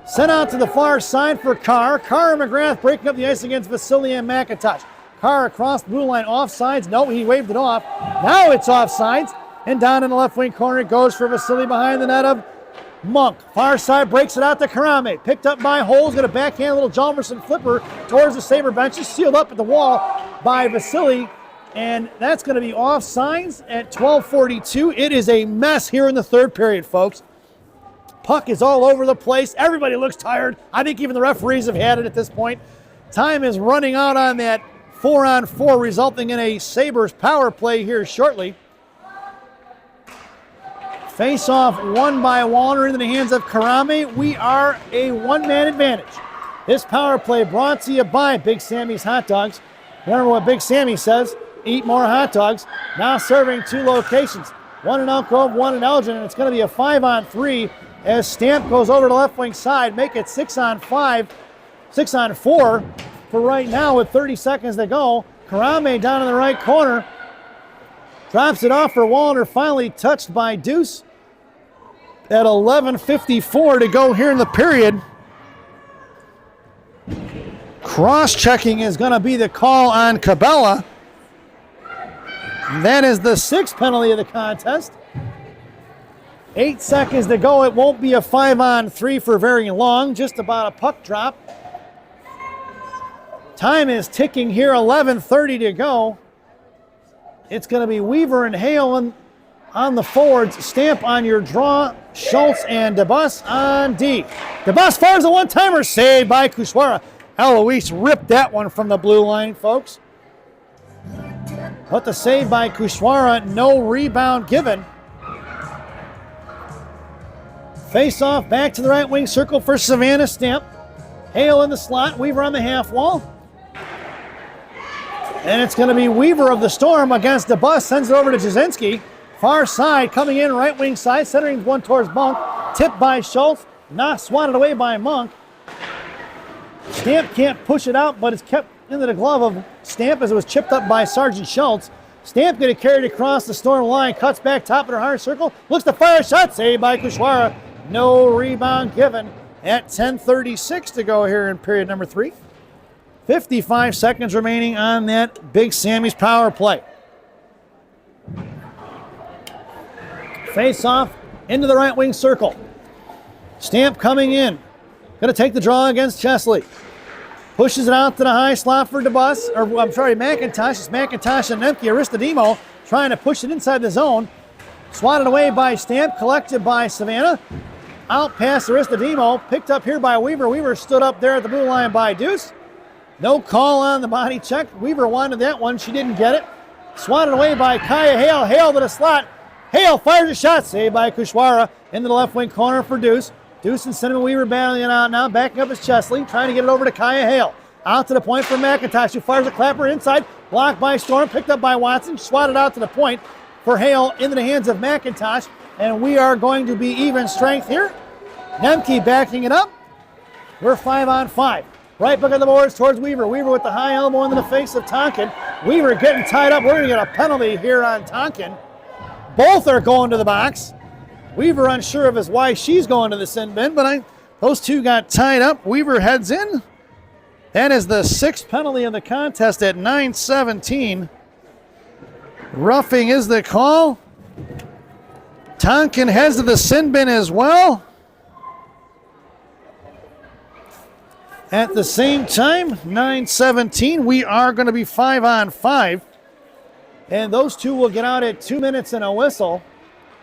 Sent out to the far side for Carr. Carr and McGrath breaking up the ice against Vasily and McIntosh. Carr across the blue line, offsides. No, he waved it off. Now it's offsides. And down in the left wing corner it goes for Vasily behind the net of Monk. Far side breaks it out to Karame. Picked up by Holes. Got a backhand little Jalmerson flipper towards the Sabre bench. Just sealed up at the wall by Vasily. And that's going to be offsides at 12:42. It is a mess here in the 3rd period, folks. Puck is all over the place. Everybody looks tired. I think even the referees have had it at this point. Time is running out on that 4-on-4, resulting in a Sabres power play here shortly. Face-off won by Wallner into the hands of Karame. We are a one-man advantage. This power play brought to you by Big Sammy's Hot Dogs. Remember what Big Sammy says, eat more hot dogs. Now serving 2 locations, one in Elk Grove, one in Elgin, and it's going to be a 5-on-3 as Stamp goes over to the left wing side, make it 6-on-5, 6-on-4 for right now with 30 seconds to go. Karame down in the right corner, drops it off for Wallner, finally touched by Deuce at 11:54 to go here in the period. Cross-checking is going to be the call on Cabela. That is the 6th penalty of the contest. 8 seconds to go. It won't be a 5-on-3 for very long, just about a puck drop. Time is ticking here, 11:30 to go. It's going to be Weaver and Hale on the forwards. Stamp on your draw. Schultz and DeBus on D. DeBus fires a one-timer, saved by Kushwara. Eloise ripped that one from the blue line, folks. But the save by Kushwara, no rebound given. Face-off back to the right wing circle for Savannah. Stamp. Hale in the slot, Weaver on the half wall. And it's going to be Weaver of the Storm against DeBus, sends it over to Jasinski. Far side, coming in, right wing side, centering one towards Monk. Tipped by Schultz, not swatted away by Monk. Stamp can't push it out, but it's kept into the glove of Stamp as it was chipped up by Sergeant Schultz. Stamp going to carry it across the Storm line, cuts back top of her hard circle, looks to fire a shot, saved by Kushwara. No rebound given at 10:36 to go here in period number 3. 55 seconds remaining on that Big Sammy's power play. Face off into the right wing circle. Stamp coming in. Going to take the draw against Chesley. Pushes it out to the high slot for DeBus, or I'm sorry, McIntosh. It's McIntosh and Nemke. Aristodemo trying to push it inside the zone. Swatted away by Stamp, collected by Savannah. Out past Aristodemo, picked up here by Weaver. Weaver stood up there at the blue line by Deuce. No call on the body check. Weaver wanted that one. She didn't get it. Swatted away by Kaya Hale. Hale to the slot. Hale fires a shot, saved by Kushwara into the left wing corner for Deuce. Deuce and Cinnamon Weaver battling it out now. Backing up is Chesley, trying to get it over to Kaya Hale. Out to the point for McIntosh, who fires a clapper inside. Blocked by Storm, picked up by Watson. Swatted out to the point for Hale into the hands of McIntosh. And we are going to be even strength here. Nemke backing it up. We're 5-on-5. Right back on the boards towards Weaver. Weaver with the high elbow into the face of Tonkin. Weaver getting tied up. We're going to get a penalty here on Tonkin. Both are going to the box. Weaver unsure of why she's going to the sin bin, but those two got tied up. Weaver heads in. That is the 6th penalty of the contest at 9:17. Roughing is the call. Tonkin heads to the sin bin as well. At the same time, 9:17, we are going to be 5-on-5. And those two will get out at 2 minutes and a whistle.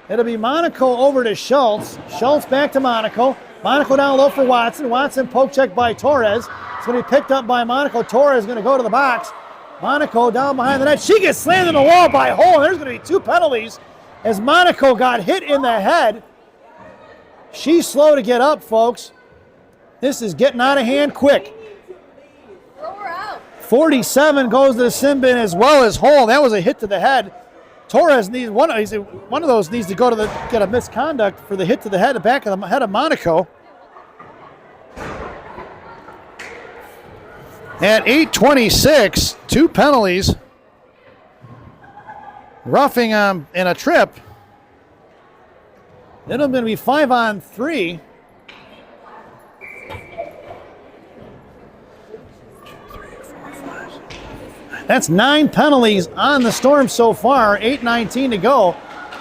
It'll be Monaco over to Schultz. Schultz back to Monaco. Monaco down low for Watson. Watson poke check by Torres. It's going to be picked up by Monaco. Torres is going to go to the box. Monaco down behind the net. She gets slammed in the wall by Hole. There's going to be 2 penalties as Monaco got hit in the head. She's slow to get up, folks. This is getting out of hand quick. 47 goes to the sin bin as well as Hole. That was a hit to the head. Torres needs one of those needs to go to get a misconduct for the hit to the head, the back of the head of Monaco. At 8:26, 2 penalties. Roughing in a trip. Then it's going to be 5-on-3. That's 9 penalties on the Storm so far. 8:19 to go.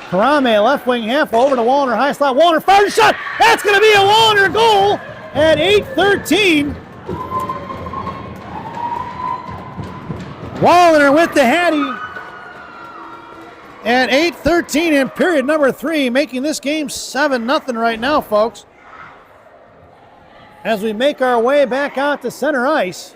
Karame, left wing half over to Wallner, high slot. Wallner fires a shot. That's going to be a Wallner goal at 8:13. Wallner with the Hattie at 8:13 in period number 3, making this game 7-0 right now, folks. As we make our way back out to center ice.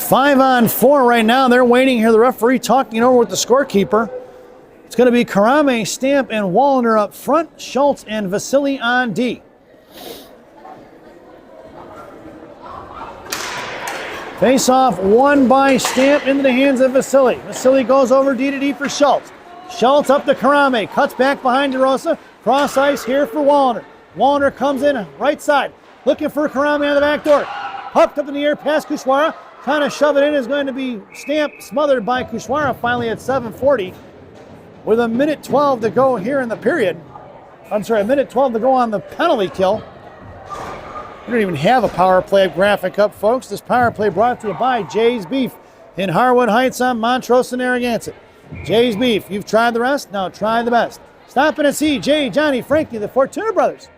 5-on-4 right now. They're waiting here. The referee talking over with the scorekeeper. It's going to be Karame, Stamp, and Wallner up front. Schultz and Vasily on D. Face-off won by Stamp into the hands of Vasily. Vasily goes over D to D for Schultz. Schultz up to Karame. Cuts back behind DeRosa. Cross ice here for Wallner. Wallner comes in right side. Looking for Karame on the back door. Pucked up in the air past Kushwara. Trying to shove it in is going to be Stamp, smothered by Kushwara finally at 7:40. With a minute 12 to go here in the period. I'm sorry, a minute 12 to go on the penalty kill. We don't even have a power play graphic up, folks. This power play brought to you by Jay's Beef in Harwood Heights on Montrose and Narragansett. Jay's Beef, you've tried the rest, now try the best. Stop in and see Jay, Johnny, Frankie, the Fortuna brothers.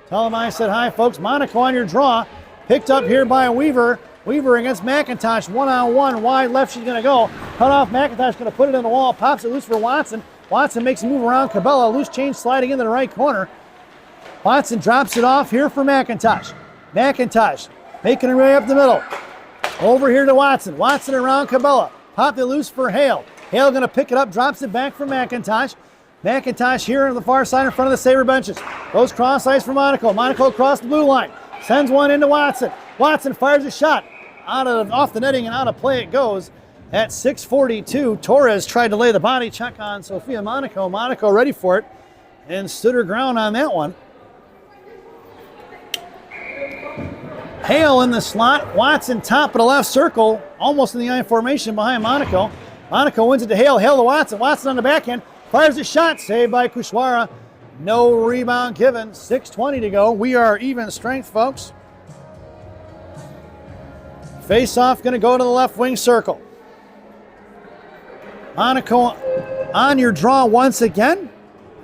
Tell them I said hi, folks. Monaco on your draw. Picked up here by Weaver. Weaver against McIntosh, one-on-one, wide left she's going to go. Cut off, McIntosh going to put it in the wall, pops it loose for Watson. Watson makes a move around Cabela, loose change sliding into the right corner. Watson drops it off here for McIntosh. McIntosh making her way up the middle. Over here to Watson. Watson around Cabela. Popped it loose for Hale. Hale going to pick it up, drops it back for McIntosh. McIntosh here on the far side in front of the Sabre benches. Goes cross ice for Monaco. Monaco across the blue line. Sends one into Watson. Watson fires a shot. Off the netting and out of play it goes. At 6:42, Torres tried to lay the body check on Sophia Monaco. Monaco ready for it and stood her ground on that one. Hale in the slot. Watson top of the left circle, almost in the I formation behind Monaco. Monaco wins it to Hale. Hale to Watson. Watson on the backhand. Fires a shot. Saved by Kushwara. No rebound given. 6:20 to go. We are even strength, folks. Face-off going to go to the left wing circle. Monaco on your draw once again.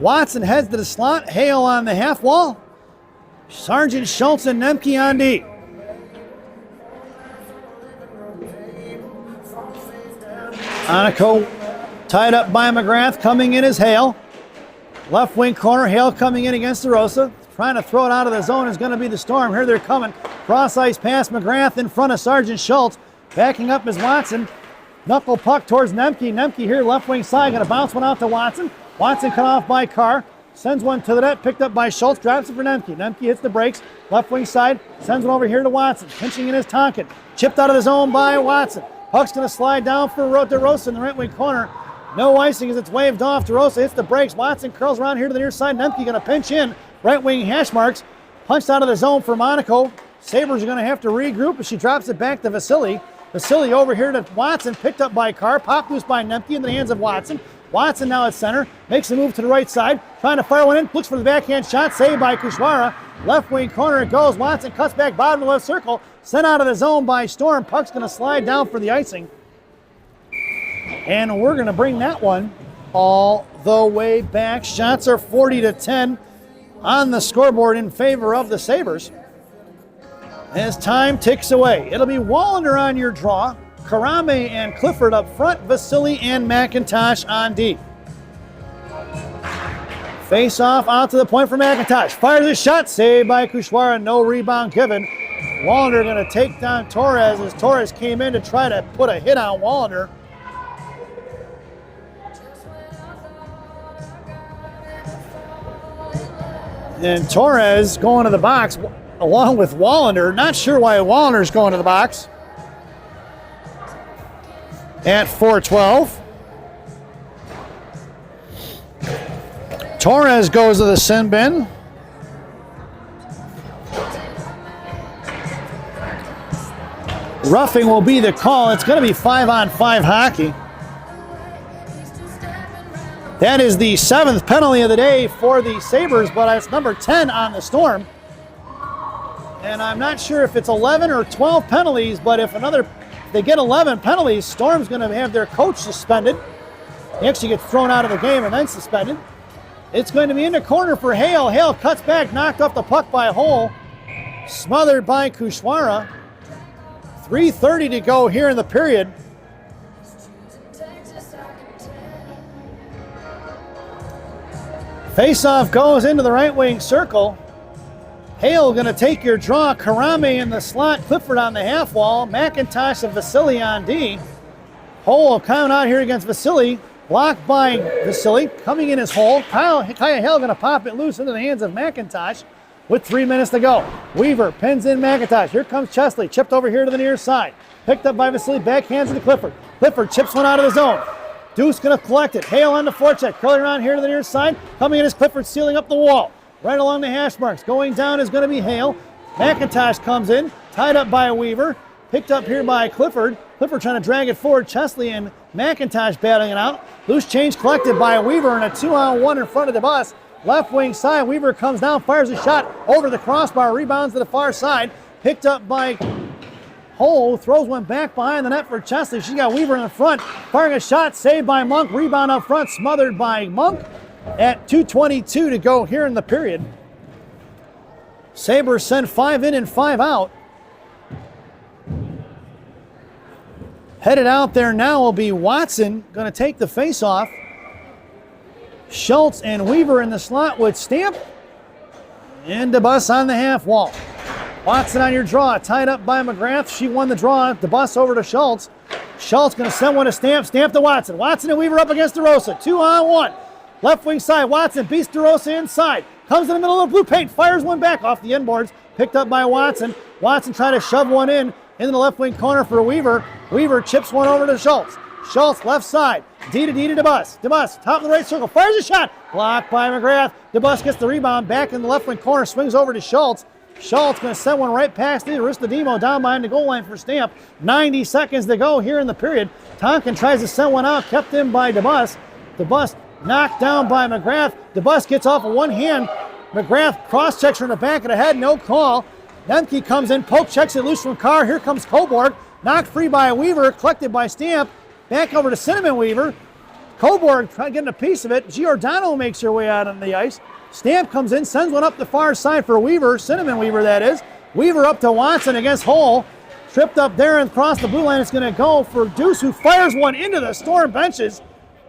Watson heads to the slot. Hale on the half wall. Sargent, Schultz, and Nemke on D. Monaco tied up by McGrath. Coming in is Hale. Left wing corner. Hale coming in against DeRosa. Trying to throw it out of the zone is going to be the Storm. Here they're coming. Cross ice pass McGrath in front of Sargent Schultz. Backing up is Watson. Knuckle puck towards Nemke. Nemke here, left wing side. Going to bounce one out to Watson. Watson cut off by Carr. Sends one to the net. Picked up by Schultz. Drops it for Nemke. Nemke hits the brakes. Left wing side. Sends one over here to Watson. Pinching in his Tonkin. Chipped out of the zone by Watson. Puck's going to slide down for DeRosa in the right wing corner. No icing as it's waved off. DeRosa hits the brakes. Watson curls around here to the near side. Nemke going to pinch in. Right wing hash marks. Punched out of the zone for Monaco. Sabres are going to have to regroup as she drops it back to Vasily. Vasily over here to Watson. Picked up by Carr. Popped loose by Nemke in the hands of Watson. Watson now at center. Makes a move to the right side. Trying to fire one in. Looks for the backhand shot. Saved by Kushwara. Left wing corner it goes. Watson cuts back bottom of the left circle. Sent out of the zone by Storm. Puck's going to slide down for the icing. And we're going to bring that one all the way back. Shots are 40-10 on the scoreboard in favor of the Sabres. As time ticks away, it'll be Wallner on your draw, Karame and Clifford up front, Vasily and McIntosh on D. Face off out to the point for McIntosh. Fires a shot, saved by Kushwara, no rebound given. Wallner going to take down Torres as Torres came in to try to put a hit on Wallner. And Torres going to the box along with Wallner. Not sure why Wallner's going to the box. At 4:12. Torres goes to the sin bin. Roughing will be the call. It's going to be 5-on-5 hockey. That is the 7th penalty of the day for the Sabres, but it's number 10 on the Storm. And I'm not sure if it's 11 or 12 penalties, but if they get 11 penalties, Storm's going to have their coach suspended. He actually gets thrown out of the game and then suspended. It's going to be in the corner for Hale. Hale cuts back, knocked off the puck by Hole. Smothered by Kushwara. 3:30 to go here in the period. Faceoff goes into the right wing circle. Hale going to take your draw. Karame in the slot. Clifford on the half wall. McIntosh and Vasily on D. Hole coming out here against Vasily. Blocked by Vasily. Coming in his hole. Kaya Hale going to pop it loose into the hands of McIntosh with 3 minutes to go. Weaver pins in McIntosh. Here comes Chesley. Chipped over here to the near side. Picked up by Vasily. Backhands to Clifford. Clifford chips one out of the zone. Deuce going to collect it. Hale on the forecheck. Curling around here to the near side. Coming in is Clifford sealing up the wall. Right along the hash marks. Going down is going to be Hale. McIntosh comes in. Tied up by Weaver. Picked up here by Clifford. Clifford trying to drag it forward. Chesley and McIntosh battling it out. Loose change collected by Weaver and a 2-on-1 in front of the bus. Left wing side. Weaver comes down, fires a shot over the crossbar. Rebounds to the far side. Picked up by Hole. Throws one back behind the net for Chesley. She's got Weaver in the front. Firing a shot. Saved by Monk. Rebound up front. Smothered by Monk. At 2:22 to go here in the period. Sabres send 5 in and 5 out. Headed out there now will be Watson, going to take the face-off. Schultz and Weaver in the slot with Stamp. And DeBus on the half wall. Watson on your draw, tied up by McGrath. She won the draw. DeBus over to Schultz. Schultz going to send one to Stamp. Stamp to Watson. Watson and Weaver up against DeRosa. 2-on-1. Left wing side, Watson beats DeRosa inside. Comes in the middle of the blue paint, fires one back off the inboards. Picked up by Watson. Watson trying to shove one into the left wing corner for Weaver. Weaver chips one over to Schultz. Schultz left side, D to DeBus. DeBus, top of the right circle, fires a shot. Blocked by McGrath. DeBus gets the rebound back in the left wing corner, swings over to Schultz. Schultz going to send one right past Aristodemo down behind the goal line for Stamp. 90 seconds to go here in the period. Tonkin tries to send one out, kept in by DeBus. DeBus knocked down by McGrath. DeBus gets off of one hand. McGrath cross-checks her in the back of the head. No call. Nemke comes in. Poke checks it loose from Carr. Here comes Coburg. Knocked free by Weaver. Collected by Stamp. Back over to Cinnamon Weaver. Coburg trying to get a piece of it. Giordano makes her way out on the ice. Stamp comes in. Sends one up the far side for Weaver. Cinnamon Weaver, that is. Weaver up to Watson against Hull. Tripped up there and across the blue line. It's going to go for Deuce, who fires one into the Storm benches.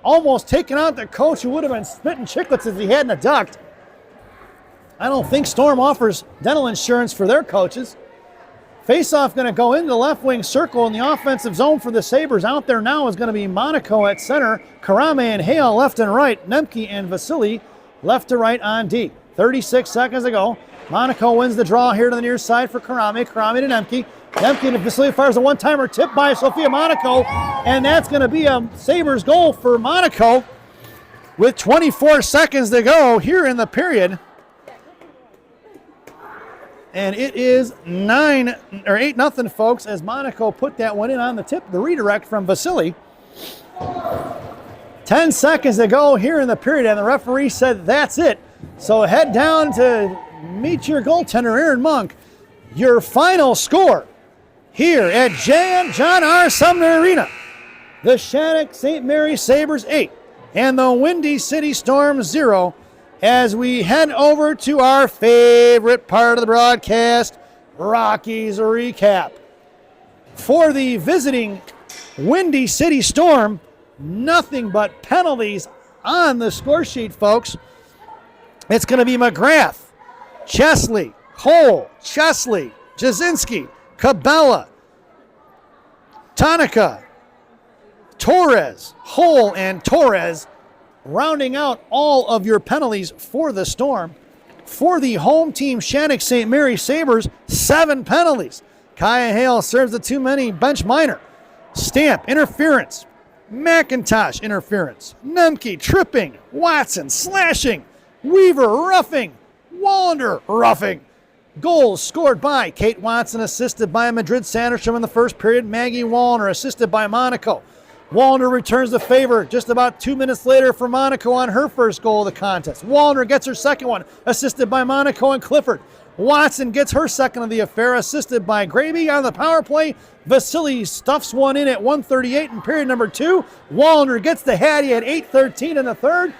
Almost taking out the coach, who would have been spitting chicklets if he hadn't a ducked. I don't think Storm offers dental insurance for their coaches. Faceoff going to go into the left wing circle in the offensive zone for the Sabres. Out there now is going to be Monaco at center. Karame and Hale left and right. Nemke and Vasily left to right on D. 36 seconds to go. Monaco wins the draw here to the near side for Karame. Karame to Nemke. Nemke to Vasily, fires a one-timer tip by Sofia Monaco, and that's going to be a Sabres goal for Monaco with 24 seconds to go here in the period. And it is 8-0, folks, as Monaco put that one in on the tip, the redirect from Vasily. 10 seconds to go here in the period, and the referee said that's it. So head down to meet your goaltender, Aaron Monk. Your final score here at John R. Sumner Arena. The Shattuck St. Mary Sabres 8 and the Windy City Storm 0 as we head over to our favorite part of the broadcast, Rockies Recap. For the visiting Windy City Storm, nothing but penalties on the score sheet, folks. It's going to be McGrath, Chesley, Cole, Chesley, Jasinski, Cabela, Tanaka, Torres, Hull, and Torres, rounding out all of your penalties for the Storm. For the home team, Shattuck St. Mary Sabres, 7 penalties. Kaya Hale serves the too many bench minor. Stamp, interference. McIntosh, interference. Nemke, tripping. Watson, slashing. Weaver, roughing. Wallander, roughing. Goals scored by Kate Watson, assisted by Madrid Sanderstrom in the first period. Maggie Wallner, assisted by Monaco. Wallner returns the favor just about 2 minutes later for Monaco on her first goal of the contest. Wallner gets her second one, assisted by Monaco and Clifford. Watson gets her second of the affair, assisted by Graby on the power play. Vasily stuffs one in at 1:38 in period number 2. Wallner gets the Hattie at 8:13 in the third.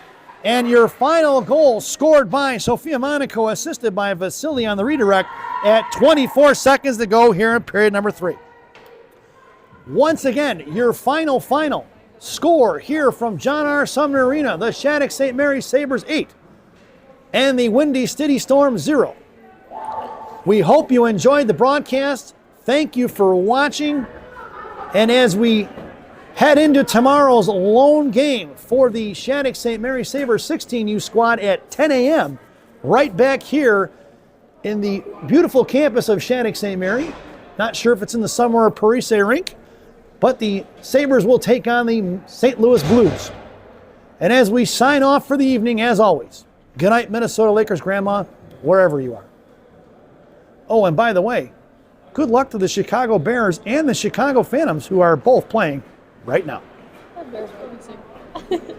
And your final goal scored by Sofia Monaco, assisted by Vasily on the redirect at 24 seconds to go here in period number 3. Once again, your final score here from John R. Sumner Arena, the Shattuck St. Mary Sabres 8 and the Windy City Storm 0. We hope you enjoyed the broadcast. Thank you for watching. And as we head into tomorrow's lone game for the Shattuck St. Mary Sabres 16U squad at 10 a.m., right back here in the beautiful campus of Shattuck St. Mary. Not sure if it's in the Summer or Parise rink, but the Sabres will take on the St. Louis Blues. And as we sign off for the evening, as always, good night, Minnesota Lakers grandma, wherever you are. Oh, and by the way, good luck to the Chicago Bears and the Chicago Phantoms, who are both playing right now. Bears are